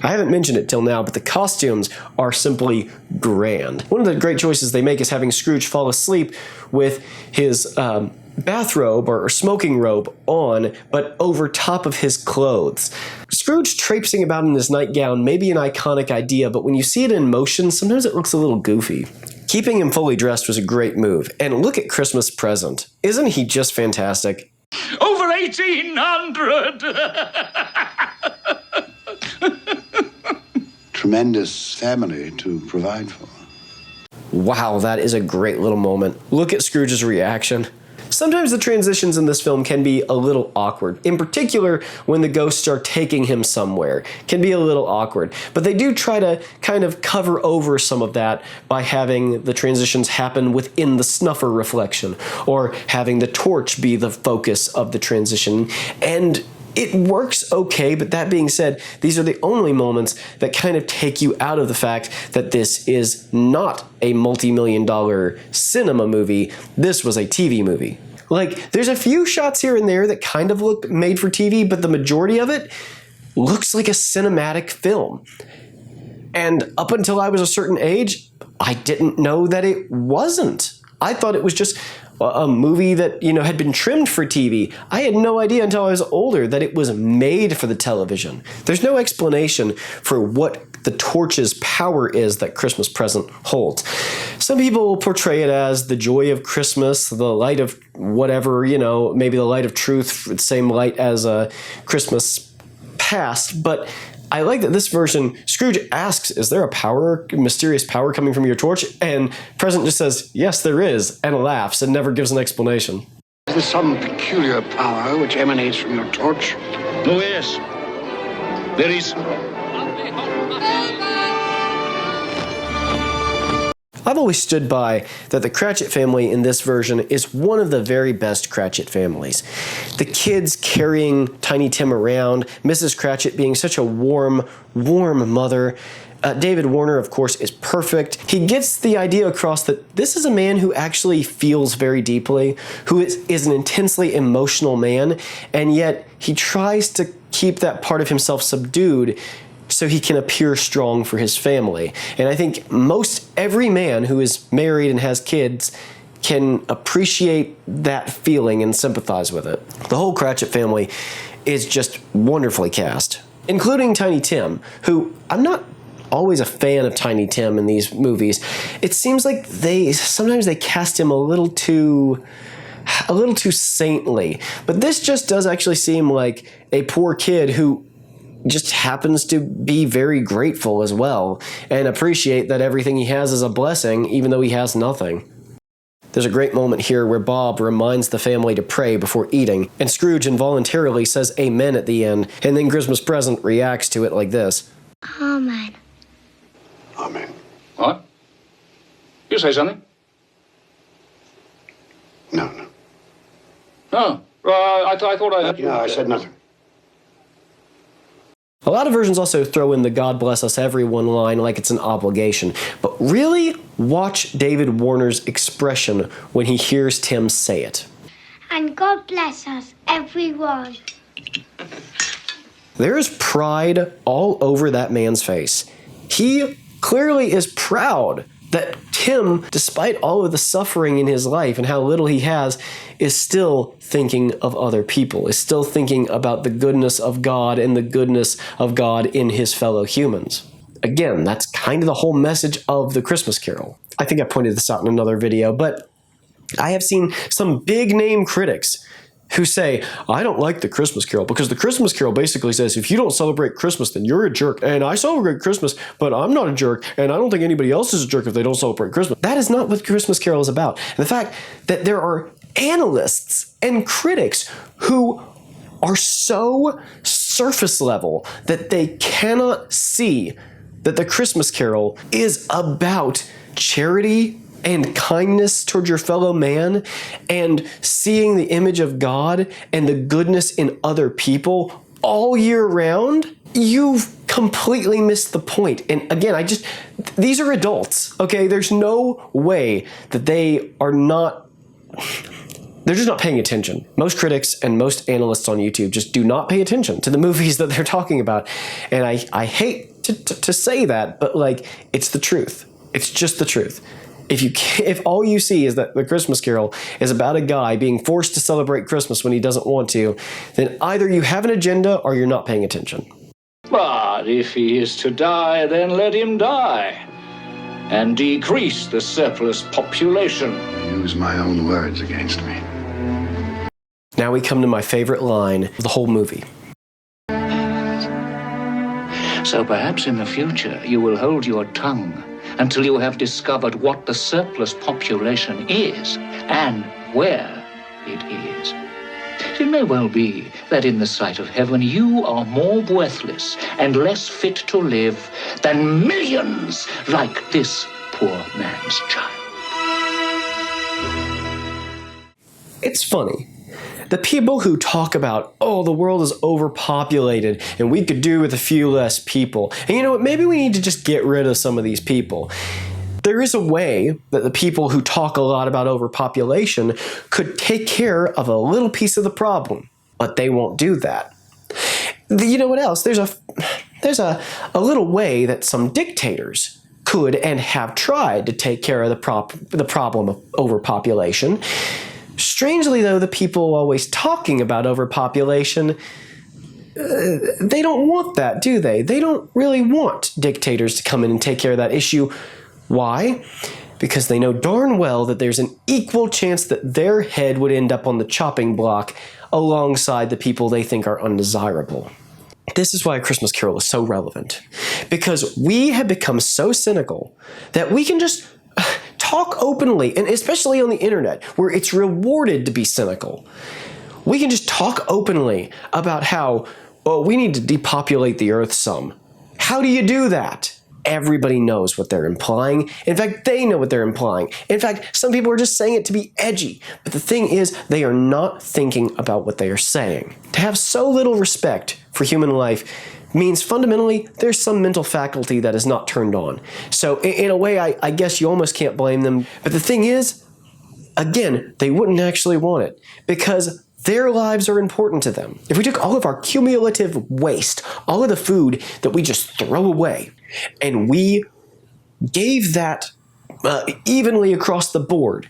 I haven't mentioned it till now, but the costumes are simply grand. One of the great choices they make is having Scrooge fall asleep with his bathrobe or smoking robe on, but over top of his clothes. Scrooge traipsing about in his nightgown may be an iconic idea, but when you see it in motion, sometimes it looks a little goofy. Keeping him fully dressed was a great move, and look at Christmas Present. Isn't he just fantastic? Over 1,800! Tremendous family to provide for. Wow, that is a great little moment. Look at Scrooge's reaction. Sometimes the transitions in this film can be a little awkward. In particular, when the ghosts are taking him somewhere, can be a little awkward. But they do try to kind of cover over some of that by having the transitions happen within the snuffer reflection, or having the torch be the focus of the transition. And it works okay, but that being said, these are the only moments that kind of take you out of the fact that this is not a multi-million-dollar cinema movie. This was a TV movie. Like, there's a few shots here and there that kind of look made for TV, but the majority of it looks like a cinematic film. And up until I was a certain age, I didn't know that it wasn't. I thought it was just a movie that, had been trimmed for TV. I had no idea until I was older that it was made for the television. There's no explanation for what the torch's power is that Christmas Present holds. Some people will portray it as the joy of Christmas, the light of whatever, maybe the light of truth, the same light as Christmas Past, but I like that this version, Scrooge asks, is there a mysterious power coming from your torch? And Present just says, yes, there is, and laughs and never gives an explanation. Is there some peculiar power which emanates from your torch? Oh, yes. There is. I've always stood by that the Cratchit family in this version is one of the very best Cratchit families. The kids carrying Tiny Tim around, Mrs. Cratchit being such a warm mother. David Warner, of course, is perfect. He gets the idea across that this is a man who actually feels very deeply, who is an intensely emotional man, and yet he tries to keep that part of himself subdued so he can appear strong for his family. And I think most every man who is married and has kids can appreciate that feeling and sympathize with it. The whole Cratchit family is just wonderfully cast, including Tiny Tim, who I'm not always a fan of Tiny Tim in these movies. It seems like sometimes they cast him a little too saintly. But this just does actually seem like a poor kid who just happens to be very grateful as well and appreciate that everything he has is a blessing, even though he has nothing. There's a great moment here where Bob reminds the family to pray before eating, and Scrooge involuntarily says amen at the end, and then Christmas Present reacts to it like this. Amen. Amen. What? You say something? No. No. I thought I heard you. No, I said nothing. A lot of versions also throw in the God bless us everyone line like it's an obligation. But really, watch David Warner's expression when he hears Tim say it. And God bless us, everyone. There is pride all over that man's face. He clearly is proud that Tim, despite all of the suffering in his life and how little he has, is still thinking of other people, is still thinking about the goodness of God and the goodness of God in his fellow humans. Again, that's kind of the whole message of the Christmas Carol. I think I pointed this out in another video, but I have seen some big name critics who say, I don't like the Christmas Carol because the Christmas Carol basically says if you don't celebrate Christmas, then you're a jerk. And I celebrate Christmas, but I'm not a jerk. And I don't think anybody else is a jerk if they don't celebrate Christmas. That is not what the Christmas Carol is about. And the fact that there are analysts and critics who are so surface level that they cannot see that the Christmas Carol is about charity and kindness towards your fellow man, and seeing the image of God and the goodness in other people all year round, you've completely missed the point. And again, these are adults, okay? There's no way that they're just not paying attention. Most critics and most analysts on YouTube just do not pay attention to the movies that they're talking about. And I hate to say that, but like, it's the truth. It's just the truth. If all you see is that the Christmas Carol is about a guy being forced to celebrate Christmas when he doesn't want to, then either you have an agenda or you're not paying attention. But if he is to die, then let him die, and decrease the surplus population. Use my own words against me. Now we come to my favorite line of the whole movie. So perhaps in the future you will hold your tongue until you have discovered what the surplus population is and where it is. It may well be that in the sight of heaven you are more worthless and less fit to live than millions like this poor man's child. It's funny. The people who talk about, oh, the world is overpopulated and we could do with a few less people. And you know what? Maybe we need to just get rid of some of these people. There is a way that the people who talk a lot about overpopulation could take care of a little piece of the problem, but they won't do that. You know what else? There's a little way that some dictators could and have tried to take care of the problem of overpopulation. Strangely, though, the people always talking about overpopulation, they don't want that, do they? They don't really want dictators to come in and take care of that issue. Why? Because they know darn well that there's an equal chance that their head would end up on the chopping block alongside the people they think are undesirable. This is why A Christmas Carol is so relevant. Because we have become so cynical that we can just talk openly, and especially on the internet, where it's rewarded to be cynical. We can just talk openly about how, well, we need to depopulate the earth some. How do you do that? Everybody knows what they're implying. In fact, they know what they're implying. In fact, some people are just saying it to be edgy. But the thing is, they are not thinking about what they are saying. To have so little respect for human life means fundamentally there's some mental faculty that is not turned on. So in a way, I guess you almost can't blame them. But the thing is, again, they wouldn't actually want it because their lives are important to them. If we took all of our cumulative waste, all of the food that we just throw away, and we gave that evenly across the board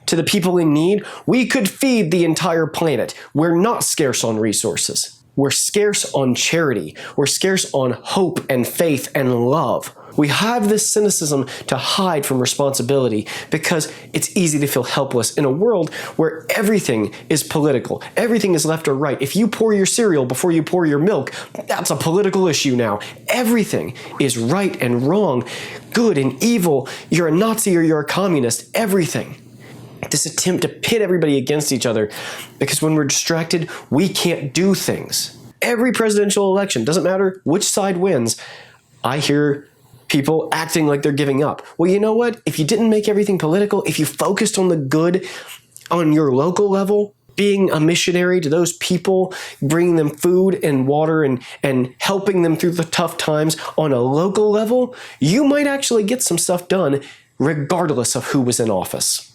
to the people in need, we could feed the entire planet. We're not scarce on resources. We're scarce on charity. We're scarce on hope and faith and love. We have this cynicism to hide from responsibility because it's easy to feel helpless in a world where everything is political. Everything is left or right. If you pour your cereal before you pour your milk, that's a political issue now. Everything is right and wrong, good and evil. You're a Nazi or you're a communist. Everything. This attempt to pit everybody against each other, because when we're distracted, we can't do things. Every presidential election, doesn't matter which side wins, I hear people acting like they're giving up. Well, you know what? If you didn't make everything political, if you focused on the good on your local level, being a missionary to those people, bringing them food and water and helping them through the tough times on a local level, you might actually get some stuff done regardless of who was in office.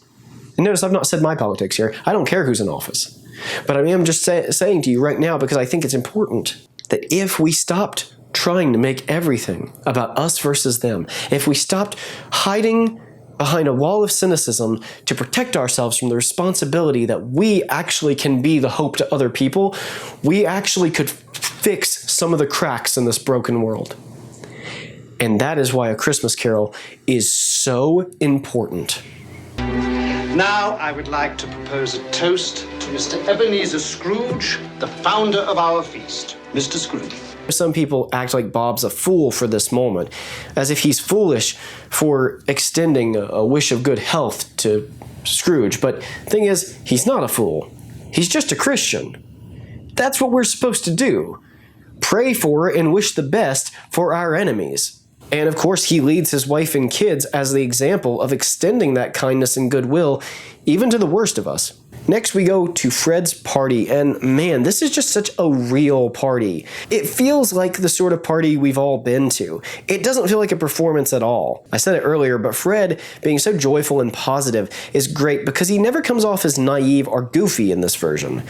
And notice I've not said my politics here. I don't care who's in office. But I am just saying to you right now, because I think it's important, that if we stopped trying to make everything about us versus them, if we stopped hiding behind a wall of cynicism to protect ourselves from the responsibility that we actually can be the hope to other people, we actually could fix some of the cracks in this broken world. And that is why A Christmas Carol is so important. Now I would like to propose a toast to Mr. Ebenezer Scrooge, the founder of our feast. Mr. Scrooge. Some people act like Bob's a fool for this moment, as if he's foolish for extending a wish of good health to Scrooge. But the thing is, he's not a fool. He's just a Christian. That's what we're supposed to do. Pray for and wish the best for our enemies. And of course, he leads his wife and kids as the example of extending that kindness and goodwill even to the worst of us. Next, we go to Fred's party, and man, this is just such a real party. It feels like the sort of party we've all been to. It doesn't feel like a performance at all. I said it earlier, but Fred, being so joyful and positive, is great because he never comes off as naive or goofy in this version.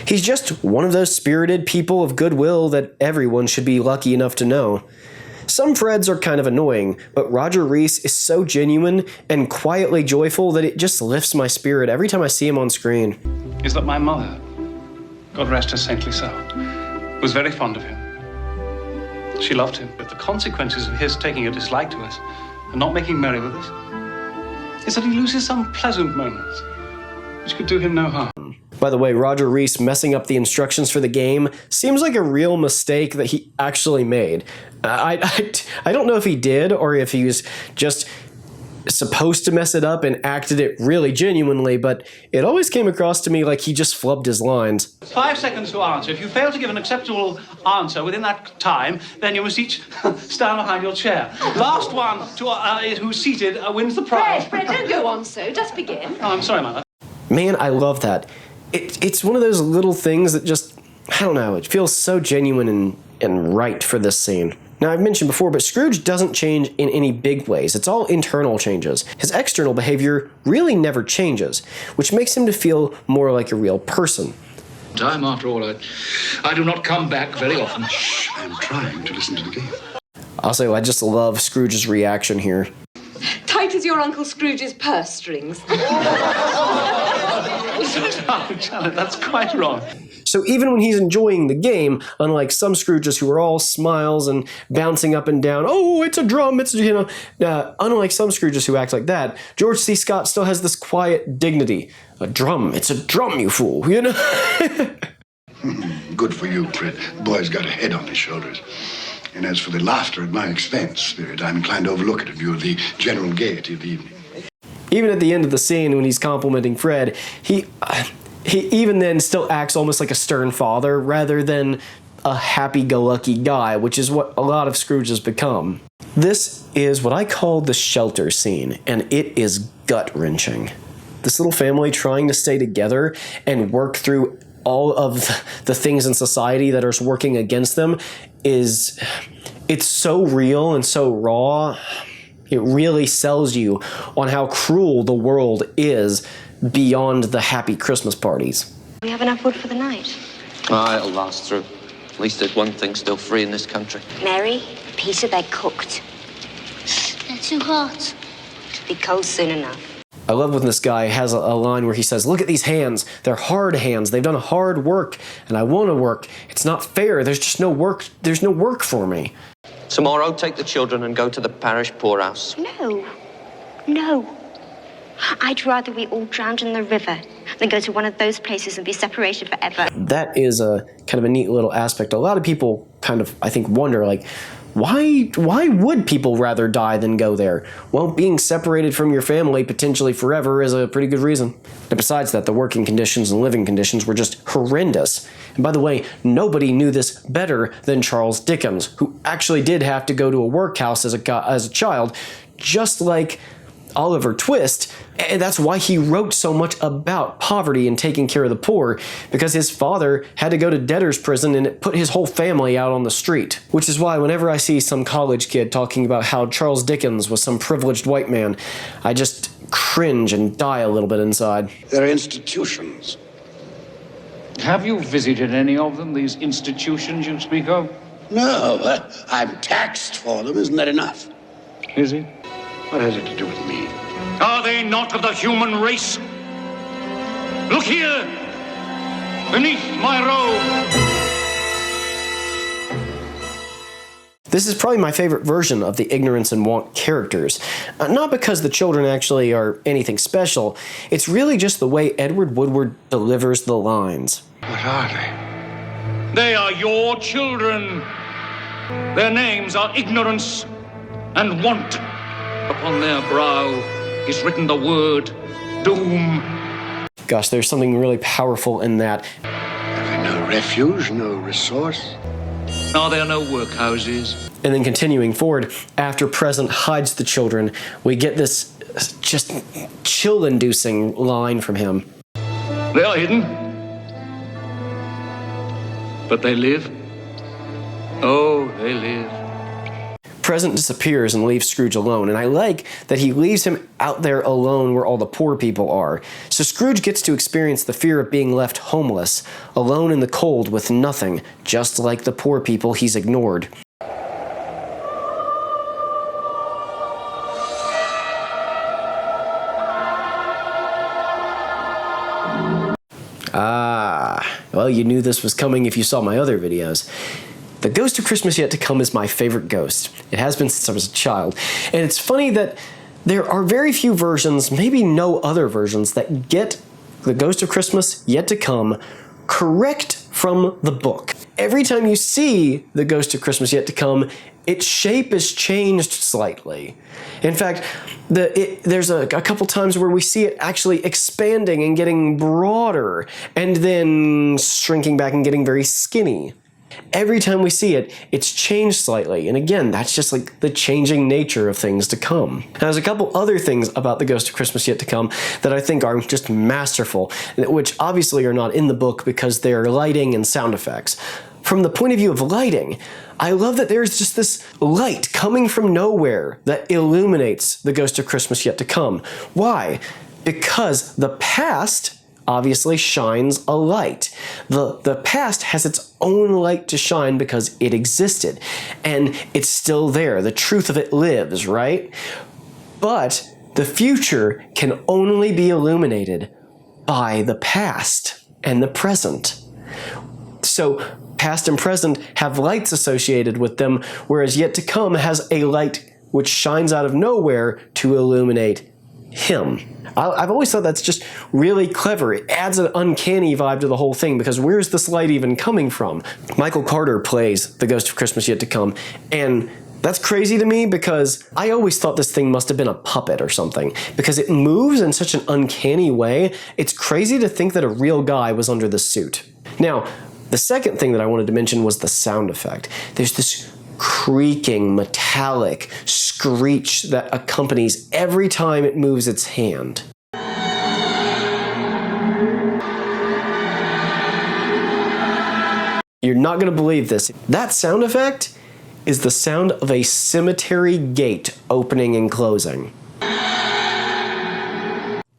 He's just one of those spirited people of goodwill that everyone should be lucky enough to know. Some Freds are kind of annoying, but Roger Rees is so genuine and quietly joyful that it just lifts my spirit every time I see him on screen. Is that my mother, God rest her saintly soul, was very fond of him. She loved him, but the consequences of his taking a dislike to us and not making merry with us is that he loses some pleasant moments which could do him no harm. By the way, Roger Rees messing up the instructions for the game seems like a real mistake that he actually made. I don't know if he did or if he was just supposed to mess it up and acted it really genuinely, but it always came across to me like he just flubbed his lines. 5 seconds to answer. If you fail to give an acceptable answer within that time, then you must each stand behind your chair. Last one who's seated wins the prize. Fred, don't go on so. Just begin. Oh, I'm sorry, Mother. Man, I love that. It's one of those little things that just, I don't know, it feels so genuine and right for this scene. Now, I've mentioned before, but Scrooge doesn't change in any big ways. It's all internal changes. His external behavior really never changes, which makes him to feel more like a real person. Time, after all, I do not come back very often. Shh, I'm trying to listen to the game. Also, I just love Scrooge's reaction here. Tight as your Uncle Scrooge's purse strings. Janet, that's quite wrong. So even when he's enjoying the game, unlike some Scrooges who are all smiles and bouncing up and down, oh, it's a drum, it's, unlike some Scrooges who act like that, George C. Scott still has this quiet dignity. A drum, it's a drum, you fool, Good for you, Fred. The boy's got a head on his shoulders. And as for the laughter at my expense, Spirit, I'm inclined to overlook it in view of the general gaiety of the evening. Even at the end of the scene when he's complimenting Fred, he even then still acts almost like a stern father rather than a happy-go-lucky guy, which is what a lot of Scrooges become. This is what I call the shelter scene, and it is gut-wrenching. This little family trying to stay together and work through all of the things in society that are working against them it's so real and so raw. It really sells you on how cruel the world is beyond the happy Christmas parties. We have enough wood for the night. Ah, it'll last through. At least there's one thing still free in this country. Mary, Peter, they're cooked. They're too hot. It'll be cold soon enough. I love when this guy has a line where he says, look at these hands. They're hard hands. They've done hard work, and I want to work. It's not fair. There's just no work. There's no work for me. Tomorrow, take the children and go to the parish poorhouse. No. No. I'd rather we all drowned in the river than go to one of those places and be separated forever. That is a kind of a neat little aspect. A lot of people kind of, I think, wonder, like, why would people rather die than go there? Well, being separated from your family potentially forever is a pretty good reason. And besides that, the working conditions and living conditions were just horrendous. And by the way, nobody knew this better than Charles Dickens, who actually did have to go to a workhouse as a child, just like Oliver Twist, and that's why he wrote so much about poverty and taking care of the poor, because his father had to go to debtor's prison and it put his whole family out on the street. Which is why whenever I see some college kid talking about how Charles Dickens was some privileged white man, I just cringe and die a little bit inside. They're institutions. Have you visited any of them, these institutions you speak of? No, I'm taxed for them. Isn't that enough? Is it? What has it to do with me? Are they not of the human race? Look here! Beneath my robe! This is probably my favorite version of the ignorance and want characters. Not because the children actually are anything special, it's really just the way Edward Woodward delivers the lines. What are they? They are your children. Their names are Ignorance and Want. Upon their brow is written the word Doom. Gosh, there's something really powerful in that. Have they no refuge, no resource? Are there no workhouses? And then continuing forward, after Present hides the children, we get this just chill-inducing line from him. They are hidden. But they live. Oh, they live. Present disappears and leaves Scrooge alone, and I like that he leaves him out there alone where all the poor people are. So Scrooge gets to experience the fear of being left homeless, alone in the cold with nothing, just like the poor people he's ignored. Well, you knew this was coming if you saw my other videos. The Ghost of Christmas Yet to Come is my favorite ghost. It has been since I was a child. And it's funny that there are very few versions, maybe no other versions, that get The Ghost of Christmas Yet to Come correct from the book. Every time you see The Ghost of Christmas Yet to Come, its shape is changed slightly. In fact, there's a couple times where we see it actually expanding and getting broader, and then shrinking back and getting very skinny. Every time we see it, it's changed slightly. And again, that's just like the changing nature of things to come. Now, there's a couple other things about The Ghost of Christmas Yet to Come that I think are just masterful, which obviously are not in the book because they're lighting and sound effects. From the point of view of lighting, I love that there's just this light coming from nowhere that illuminates The Ghost of Christmas Yet to Come. Why? Because the past obviously shines a light. The past has its own light to shine because it existed, and it's still there. The truth of it lives, right? But the future can only be illuminated by the past and the present. So past and present have lights associated with them, whereas Yet to Come has a light which shines out of nowhere to illuminate him. I've always thought that's just really clever. It adds an uncanny vibe to the whole thing, because where's this light even coming from? Michael Carter plays The Ghost of Christmas Yet to Come, and that's crazy to me because I always thought this thing must have been a puppet or something, because it moves in such an uncanny way. It's crazy to think that a real guy was under the suit. Now, the second thing that I wanted to mention was the sound effect. There's this creaking, metallic screech that accompanies every time it moves its hand. You're not going to believe this. That sound effect is the sound of a cemetery gate opening and closing.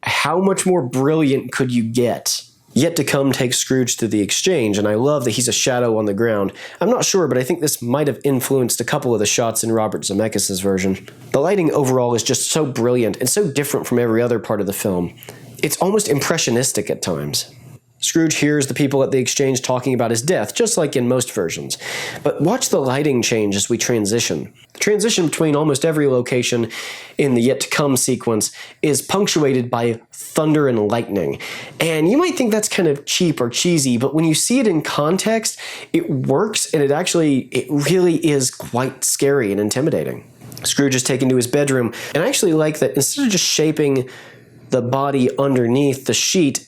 How much more brilliant could you get? Yet to Come takes Scrooge to the exchange, and I love that he's a shadow on the ground. I'm not sure, but I think this might have influenced a couple of the shots in Robert Zemeckis' version. The lighting overall is just so brilliant and so different from every other part of the film. It's almost impressionistic at times. Scrooge hears the people at the exchange talking about his death, just like in most versions. But watch the lighting change as we transition. The transition between almost every location in the yet to come sequence is punctuated by thunder and lightning. And you might think that's kind of cheap or cheesy, but when you see it in context, it works, and it really is quite scary and intimidating. Scrooge is taken to his bedroom, and I actually like that instead of just shaping the body underneath the sheet,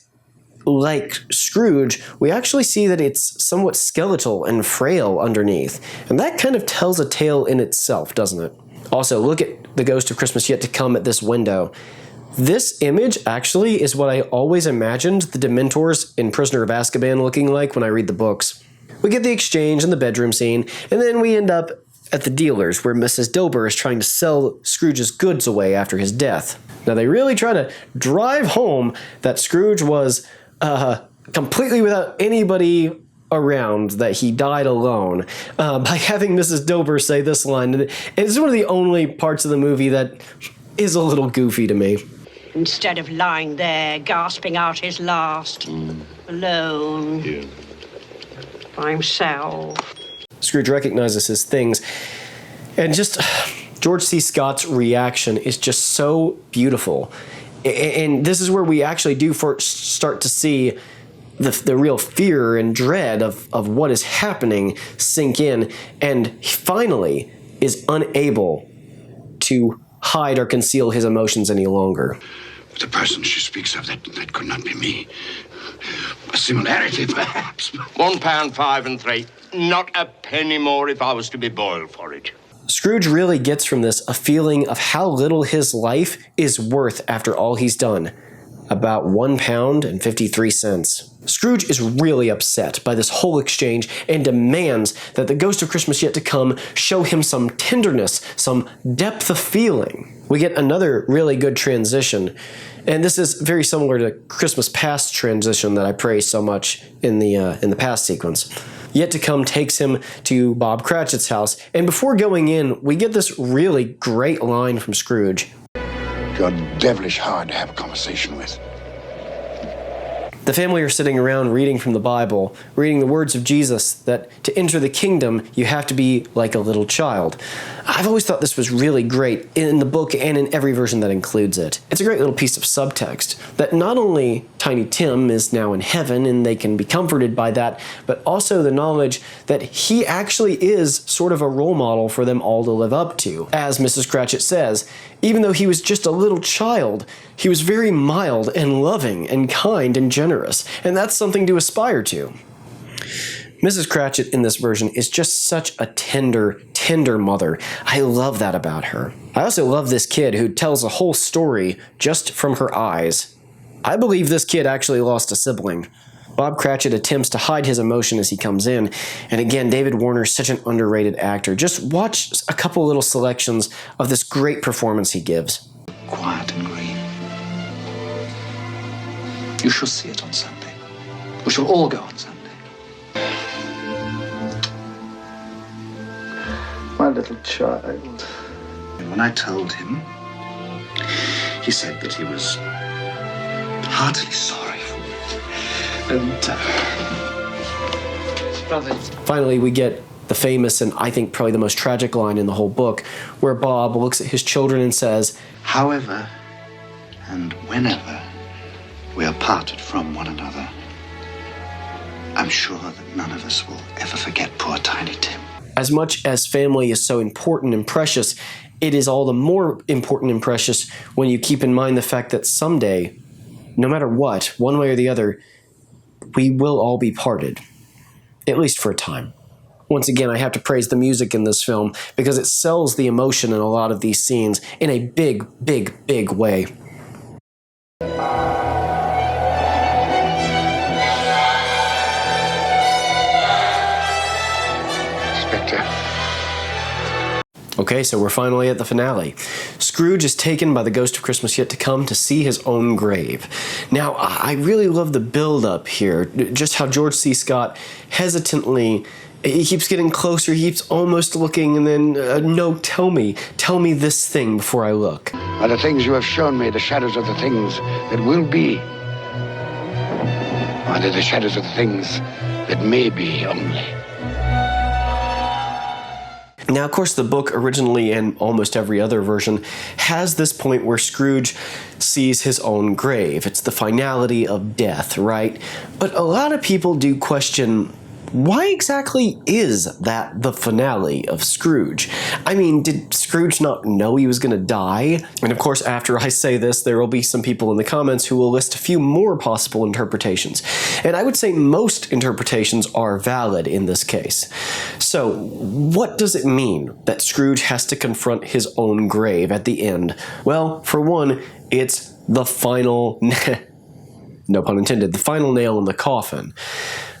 like Scrooge, we actually see that it's somewhat skeletal and frail underneath. And that kind of tells a tale in itself, doesn't it? Also, look at the Ghost of Christmas Yet to Come at this window. This image actually is what I always imagined the Dementors in Prisoner of Azkaban looking like when I read the books. We get the exchange and the bedroom scene, and then we end up at the dealer's where Mrs. Dilber is trying to sell Scrooge's goods away after his death. Now, they really try to drive home that Scrooge was completely without anybody around, that he died alone, by having Mrs. Dilber say this line. And it's one of the only parts of the movie that is a little goofy to me. Instead of lying there, gasping out his last, alone, by himself. Scrooge recognizes his things, and just George C. Scott's reaction is just so beautiful. And this is where we actually do start to see the real fear and dread of what is happening sink in, and he finally is unable to hide or conceal his emotions any longer. The person she speaks of, that could not be me. A similarity, perhaps. £1 5 3. Not a penny more if I was to be boiled for it. Scrooge really gets from this a feeling of how little his life is worth after all he's done. About £1.53. Scrooge is really upset by this whole exchange and demands that the Ghost of Christmas Yet to Come show him some tenderness, some depth of feeling. We get another really good transition, and this is very similar to Christmas Past transition that I praise so much in the past sequence. Yet to Come takes him to Bob Cratchit's house, and before going in, we get this really great line from Scrooge. You're devilish hard to have a conversation with. The family are sitting around reading from the Bible, reading the words of Jesus that to enter the kingdom, you have to be like a little child. I've always thought this was really great in the book and in every version that includes it. It's a great little piece of subtext that not only Tiny Tim is now in heaven and they can be comforted by that, but also the knowledge that he actually is sort of a role model for them all to live up to. As Mrs. Cratchit says, even though he was just a little child, he was very mild and loving and kind and generous, and that's something to aspire to. Mrs. Cratchit in this version is just such a tender mother. I love that about her. I also love this kid who tells a whole story just from her eyes. I believe this kid actually lost a sibling. Bob Cratchit attempts to hide his emotion as he comes in, and again, David Warner's such an underrated actor. Just watch a couple little selections of this great performance he gives. Quiet and green. You shall see it on Sunday. We shall all go on Sunday. My little child. And when I told him, he said that he was heartily sorry for me. And, Finally, we get the famous and I think probably the most tragic line in the whole book, where Bob looks at his children and says, however and whenever we are parted from one another, I'm sure that none of us will ever forget poor Tiny Tim. As much as family is so important and precious, it is all the more important and precious when you keep in mind the fact that someday, no matter what, one way or the other, we will all be parted, at least for a time. Once again, I have to praise the music in this film because it sells the emotion in a lot of these scenes in a big, big, big way. Okay, so we're finally at the finale. Scrooge is taken by the Ghost of Christmas Yet to Come to see his own grave. Now, I really love the build-up here, just how George C. Scott hesitantly, he keeps getting closer, he keeps almost looking, and then, no, tell me this thing before I look. Are the things you have shown me the shadows of the things that will be? under the shadows of things that may be only. Now, of course, the book originally and almost every other version has this point where Scrooge sees his own grave. It's the finality of death, right? But a lot of people do question, why exactly is that the finale of Scrooge? I mean, did Scrooge not know he was going to die? And of course, after I say this, there will be some people in the comments who will list a few more possible interpretations. And I would say most interpretations are valid in this case. So, what does it mean that Scrooge has to confront his own grave at the end? Well, for one, it's the final, no pun intended, the final nail in the coffin.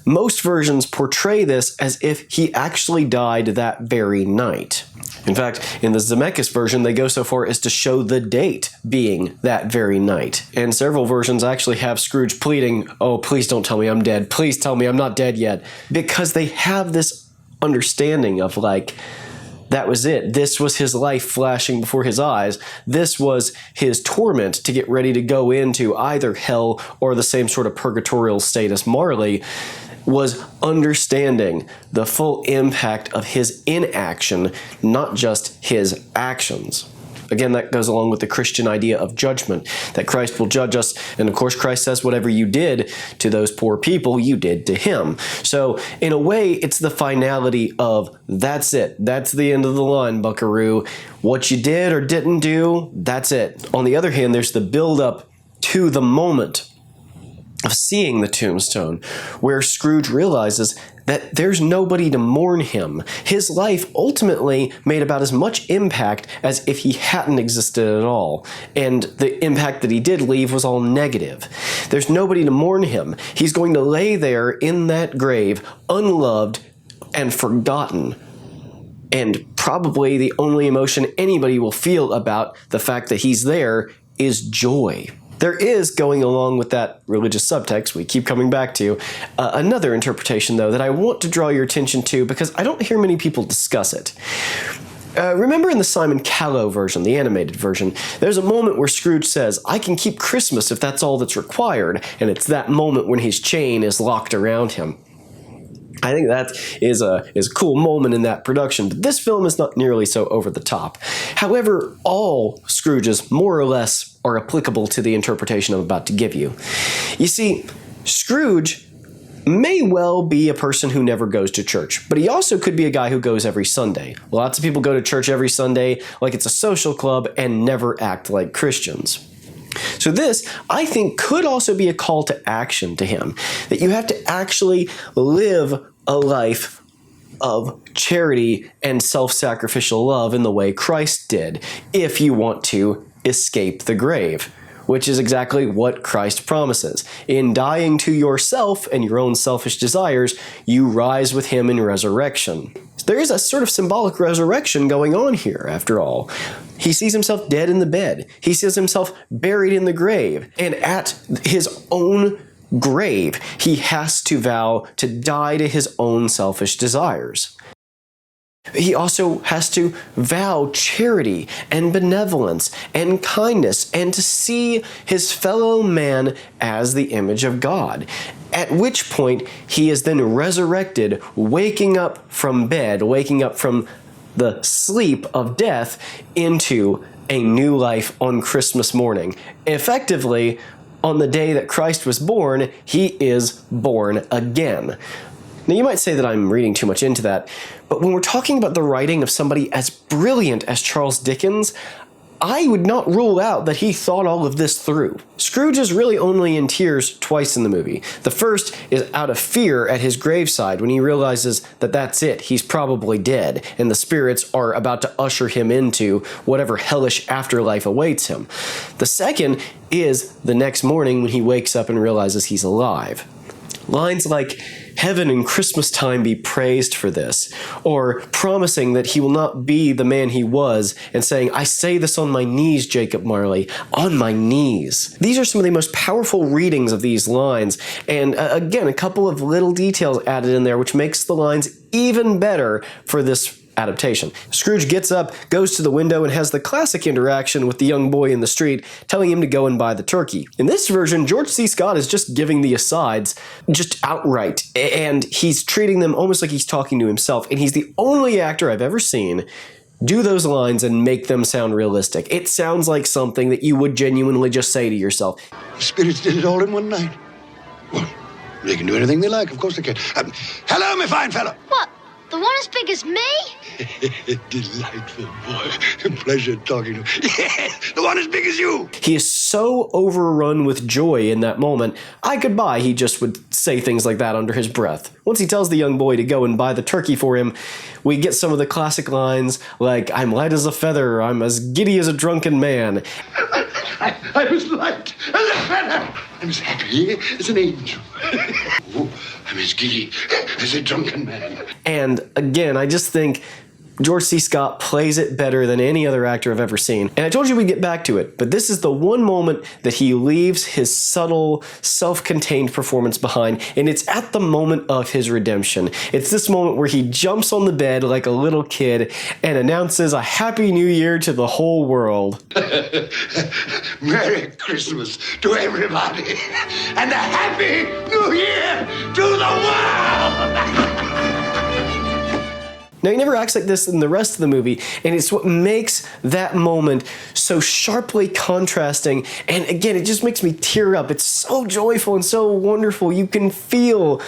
Most versions portray this as if he actually died that very night. In fact, in the Zemeckis version, they go so far as to show the date being that very night. And several versions actually have Scrooge pleading, "Oh, please don't tell me I'm dead. Please tell me I'm not dead yet." Because they have this understanding of like, that was it. This was his life flashing before his eyes. This was his torment to get ready to go into either hell or the same sort of purgatorial state as Marley, was understanding the full impact of his inaction, not just his actions. Again, that goes along with the Christian idea of judgment, that Christ will judge us. And of course, Christ says, whatever you did to those poor people, you did to him. So in a way, it's the finality of, that's it. That's the end of the line, buckaroo. What you did or didn't do, that's it. On the other hand, there's the build-up to the moment of seeing the tombstone, where Scrooge realizes that there's nobody to mourn him. His life ultimately made about as much impact as if he hadn't existed at all. And the impact that he did leave was all negative. There's nobody to mourn him. He's going to lay there in that grave, unloved and forgotten. And probably the only emotion anybody will feel about the fact that he's there is joy. There is, going along with that religious subtext we keep coming back to, another interpretation, though, that I want to draw your attention to because I don't hear many people discuss it. Remember in the Simon Callow version, the animated version, there's a moment where Scrooge says, "I can keep Christmas if that's all that's required," and it's that moment when his chain is locked around him. I think that is a cool moment in that production, but this film is not nearly so over the top. However, all Scrooges, more or less, are applicable to the interpretation I'm about to give you. You see, Scrooge may well be a person who never goes to church, but he also could be a guy who goes every Sunday. Lots of people go to church every Sunday like it's a social club and never act like Christians. So this, I think, could also be a call to action to him, that you have to actually live a life of charity and self-sacrificial love in the way Christ did, if you want to escape the grave, which is exactly what Christ promises. In dying to yourself and your own selfish desires, you rise with him in resurrection. There is a sort of symbolic resurrection going on here, after all. He sees himself dead in the bed. He sees himself buried in the grave. And at his own grave, he has to vow to die to his own selfish desires. He also has to vow charity and benevolence and kindness and to see his fellow man as the image of God. At which point he is then resurrected, waking up from bed, waking up from the sleep of death into a new life on Christmas morning. Effectively, on the day that Christ was born, he is born again. Now, you might say that I'm reading too much into that, but when we're talking about the writing of somebody as brilliant as Charles Dickens, I would not rule out that he thought all of this through. Scrooge is really only in tears twice in the movie. The first is out of fear at his graveside when he realizes that that's it, he's probably dead, and the spirits are about to usher him into whatever hellish afterlife awaits him. The second is the next morning when he wakes up and realizes he's alive. Lines like, "Heaven and Christmas time be praised for this," or promising that he will not be the man he was, and saying, "I say this on my knees, Jacob Marley, on my knees." These are some of the most powerful readings of these lines, and again, a couple of little details added in there which makes the lines even better for this adaptation. Scrooge gets up, goes to the window, and has the classic interaction with the young boy in the street, telling him to go and buy the turkey. In this version, George C. Scott is just giving the asides just outright, and he's treating them almost like he's talking to himself, and he's the only actor I've ever seen do those lines and make them sound realistic. It sounds like something that you would genuinely just say to yourself. The spirits did it all in one night. Well, they can do anything they like, of course they can. Hello, my fine fellow. What? The one as big as me? Delightful boy. Pleasure talking to him. Yes, the one as big as you. He is so overrun with joy in that moment, I could buy he just would say things like that under his breath. Once he tells the young boy to go and buy the turkey for him, we get some of the classic lines like, I'm light as a feather, I'm as giddy as a drunken man. I was light as a feather. I'm as happy as an angel. Oh, I'm as giddy as a drunken man. And again, I just think George C. Scott plays it better than any other actor I've ever seen. And I told you we'd get back to it, but this is the one moment that he leaves his subtle, self-contained performance behind, and it's at the moment of his redemption. It's this moment where he jumps on the bed like a little kid and announces a Happy New Year to the whole world. Merry Christmas to everybody, and a Happy New Year to the world! Now, he never acts like this in the rest of the movie, and it's what makes that moment so sharply contrasting, and again, it just makes me tear up. It's so joyful and so wonderful. You can feel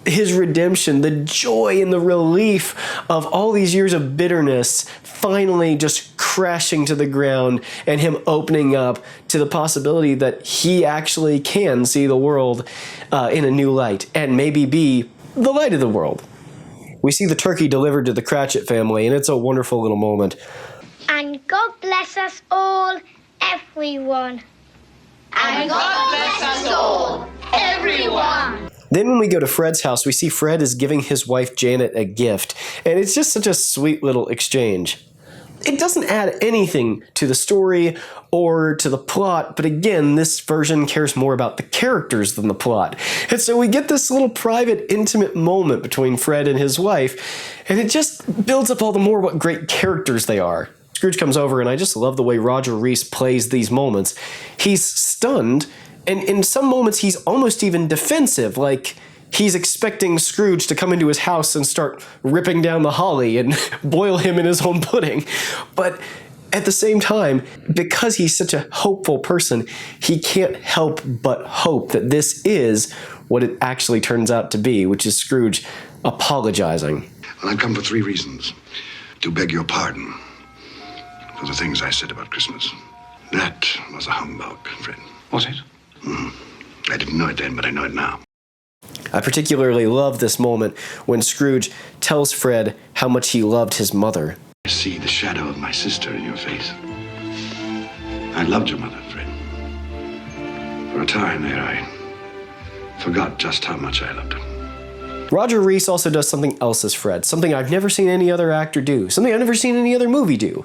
his redemption, the joy and the relief of all these years of bitterness finally just crashing to the ground, and him opening up to the possibility that he actually can see the world in a new light, and maybe be the light of the world. We see the turkey delivered to the Cratchit family, and it's a wonderful little moment. And God bless us all, everyone. And God bless us all, everyone. Then when we go to Fred's house, we see Fred is giving his wife Janet a gift, and it's just such a sweet little exchange. It doesn't add anything to the story or to the plot, but again, this version cares more about the characters than the plot. And so we get this little private, intimate moment between Fred and his wife, and it just builds up all the more what great characters they are. Scrooge comes over, and I just love the way Roger Rees plays these moments. He's stunned, and in some moments he's almost even defensive, like he's expecting Scrooge to come into his house and start ripping down the holly and boil him in his own pudding. But at the same time, because he's such a hopeful person, he can't help but hope that this is what it actually turns out to be, which is Scrooge apologizing. Well, I've come for 3 reasons. To beg your pardon for the things I said about Christmas. That was a humbug, Fred. Was it? I didn't know it then, but I know it now. I particularly love this moment when Scrooge tells Fred how much he loved his mother. I see the shadow of my sister in your face. I loved your mother, Fred. For a time there, I forgot just how much I loved her. Roger Rees also does something else as Fred, something I've never seen any other actor do, something I've never seen any other movie do.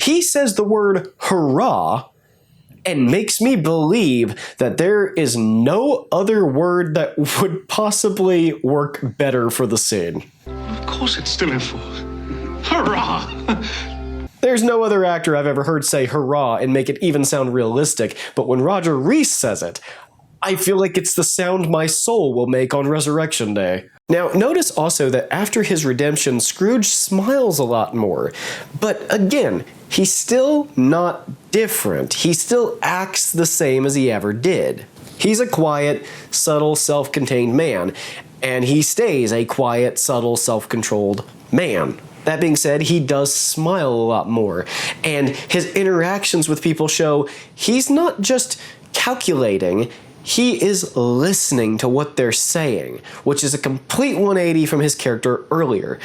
He says the word hurrah and makes me believe that there is no other word that would possibly work better for the scene. Of course it's still in force. Hurrah! There's no other actor I've ever heard say hurrah and make it even sound realistic, but when Roger Rees says it, I feel like it's the sound my soul will make on Resurrection Day. Now, notice also that after his redemption, Scrooge smiles a lot more. But again, he's still not different. He still acts the same as he ever did. He's a quiet, subtle, self-contained man, and he stays a quiet, subtle, self-controlled man. That being said, he does smile a lot more, and his interactions with people show he's not just calculating, he is listening to what they're saying, which is a complete 180 from his character earlier.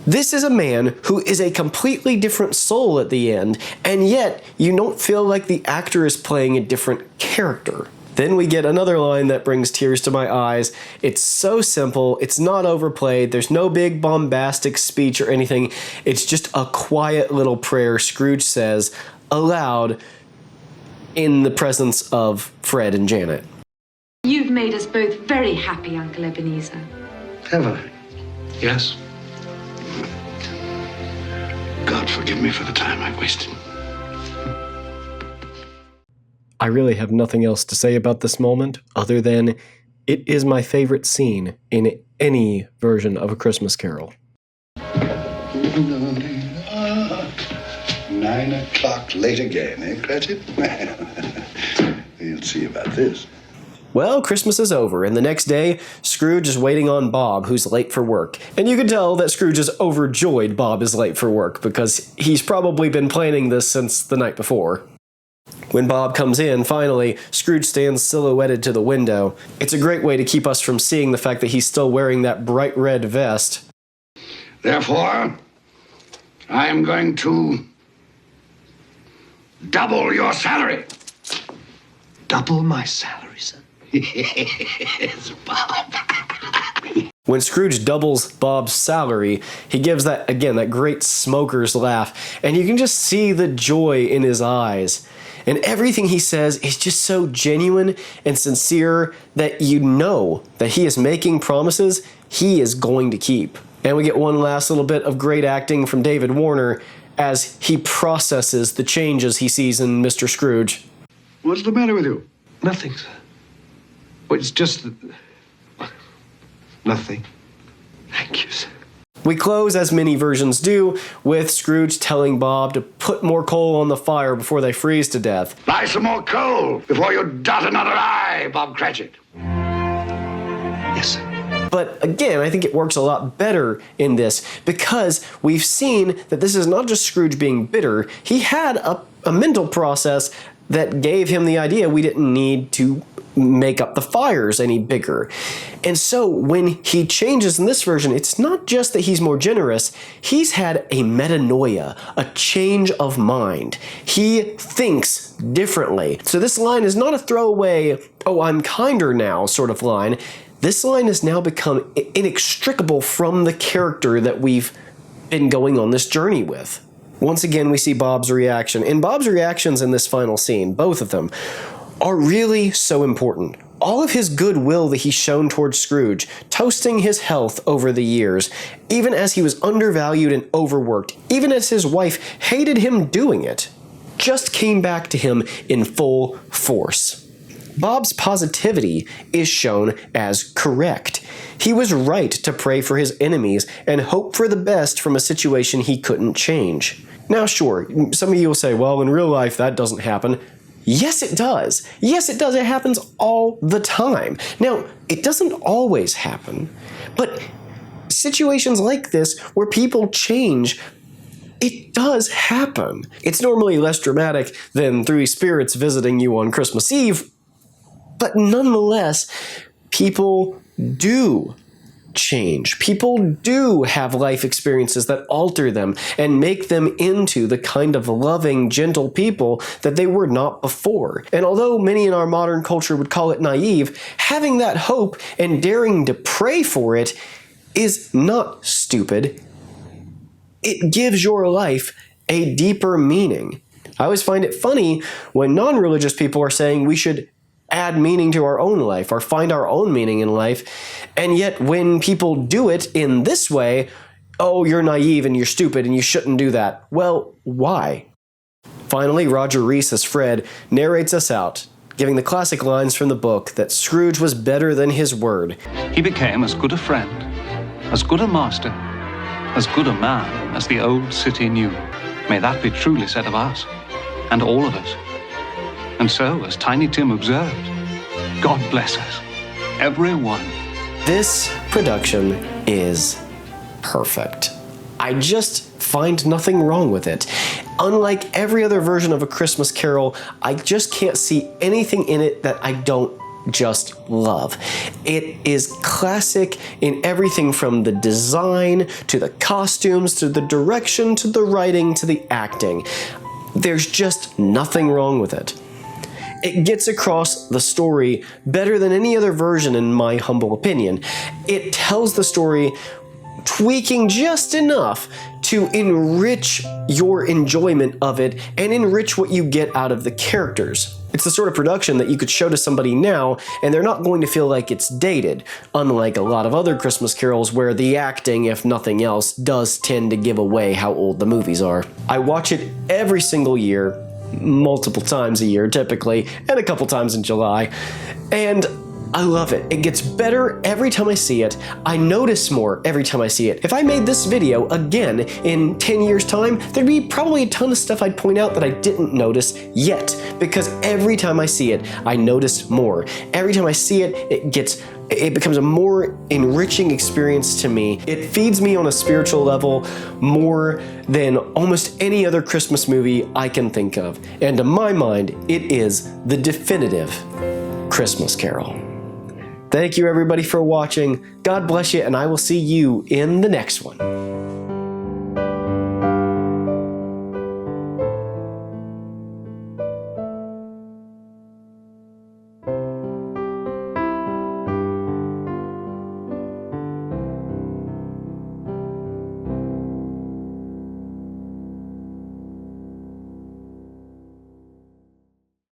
This is a man who is a completely different soul at the end, and yet you don't feel like the actor is playing a different character. Then we get another line that brings tears to my eyes. It's so simple, it's not overplayed, there's no big bombastic speech or anything. It's just a quiet little prayer Scrooge says aloud in the presence of Fred and Janet. You've made us both very happy, Uncle Ebenezer. Have I? Yes. God forgive me for the time I've wasted. I really have nothing else to say about this moment other than it is my favorite scene in any version of A Christmas Carol. 9 o'clock late again, eh, Cratchit? We'll see about this. Well, Christmas is over, and the next day, Scrooge is waiting on Bob, who's late for work. And you can tell that Scrooge is overjoyed Bob is late for work, because he's probably been planning this since the night before. When Bob comes in, finally, Scrooge stands silhouetted to the window. It's a great way to keep us from seeing the fact that he's still wearing that bright red vest. Therefore, I am going to double your salary. Double my salary, sir? Yes, Bob. When Scrooge doubles Bob's salary, he gives that great smoker's laugh, and you can just see the joy in his eyes. And everything he says is just so genuine and sincere that you know that he is making promises he is going to keep. And we get one last little bit of great acting from David Warner as he processes the changes he sees in Mr. Scrooge. What's the matter with you? Nothing, sir. Well, it's just... nothing. Thank you, sir. We close, as many versions do, with Scrooge telling Bob to put more coal on the fire before they freeze to death. Buy some more coal before you dot another I, Bob Cratchit. Yes, sir. But again, I think it works a lot better in this because we've seen that this is not just Scrooge being bitter. He had a mental process that gave him the idea we didn't need to make up the fires any bigger. And so when he changes in this version, it's not just that he's more generous, he's had a metanoia, a change of mind. He thinks differently. So this line is not a throwaway, oh, I'm kinder now sort of line. This line has now become inextricable from the character that we've been going on this journey with. Once again, we see Bob's reaction. And Bob's reactions in this final scene, both of them, are really so important. All of his goodwill that he's shown towards Scrooge, toasting his health over the years, even as he was undervalued and overworked, even as his wife hated him doing it, just came back to him in full force. Bob's positivity is shown as correct. He was right to pray for his enemies and hope for the best from a situation he couldn't change. Now, sure, some of you will say, well, in real life that doesn't happen. Yes, it does. Yes, it does. It happens all the time. Now, it doesn't always happen, but situations like this where people change, it does happen. It's normally less dramatic than three spirits visiting you on Christmas Eve, but nonetheless, people do change. People do have life experiences that alter them and make them into the kind of loving, gentle people that they were not before. And although many in our modern culture would call it naive, having that hope and daring to pray for it is not stupid. It gives your life a deeper meaning. I always find it funny when non-religious people are saying we should add meaning to our own life or find our own meaning in life. And yet when people do it in this way, oh, you're naive and you're stupid and you shouldn't do that. Well, why? Finally, Roger Rees as Fred narrates us out, giving the classic lines from the book that Scrooge was better than his word. He became as good a friend, as good a master, as good a man as the old city knew. May that be truly said of us, and all of us. And so, as Tiny Tim observed, God bless us, everyone. This production is perfect. I just find nothing wrong with it. Unlike every other version of A Christmas Carol, I just can't see anything in it that I don't just love. It is classic in everything from the design, to the costumes, to the direction, to the writing, to the acting. There's just nothing wrong with it. It gets across the story better than any other version, in my humble opinion. It tells the story tweaking just enough to enrich your enjoyment of it and enrich what you get out of the characters. It's the sort of production that you could show to somebody now and they're not going to feel like it's dated, unlike a lot of other Christmas carols where the acting, if nothing else, does tend to give away how old the movies are. I watch it every single year, multiple times a year typically, and a couple times in July, and I love it. It gets better every time I see it. I notice more every time I see it. If I made this video again in 10 years' time, there'd be probably a ton of stuff I'd point out that I didn't notice yet, because every time I see it, I notice more. Every time I see it, it becomes a more enriching experience to me. It feeds me on a spiritual level more than almost any other Christmas movie I can think of. And to my mind, it is the definitive Christmas Carol. Thank you everybody for watching. God bless you, and I will see you in the next one.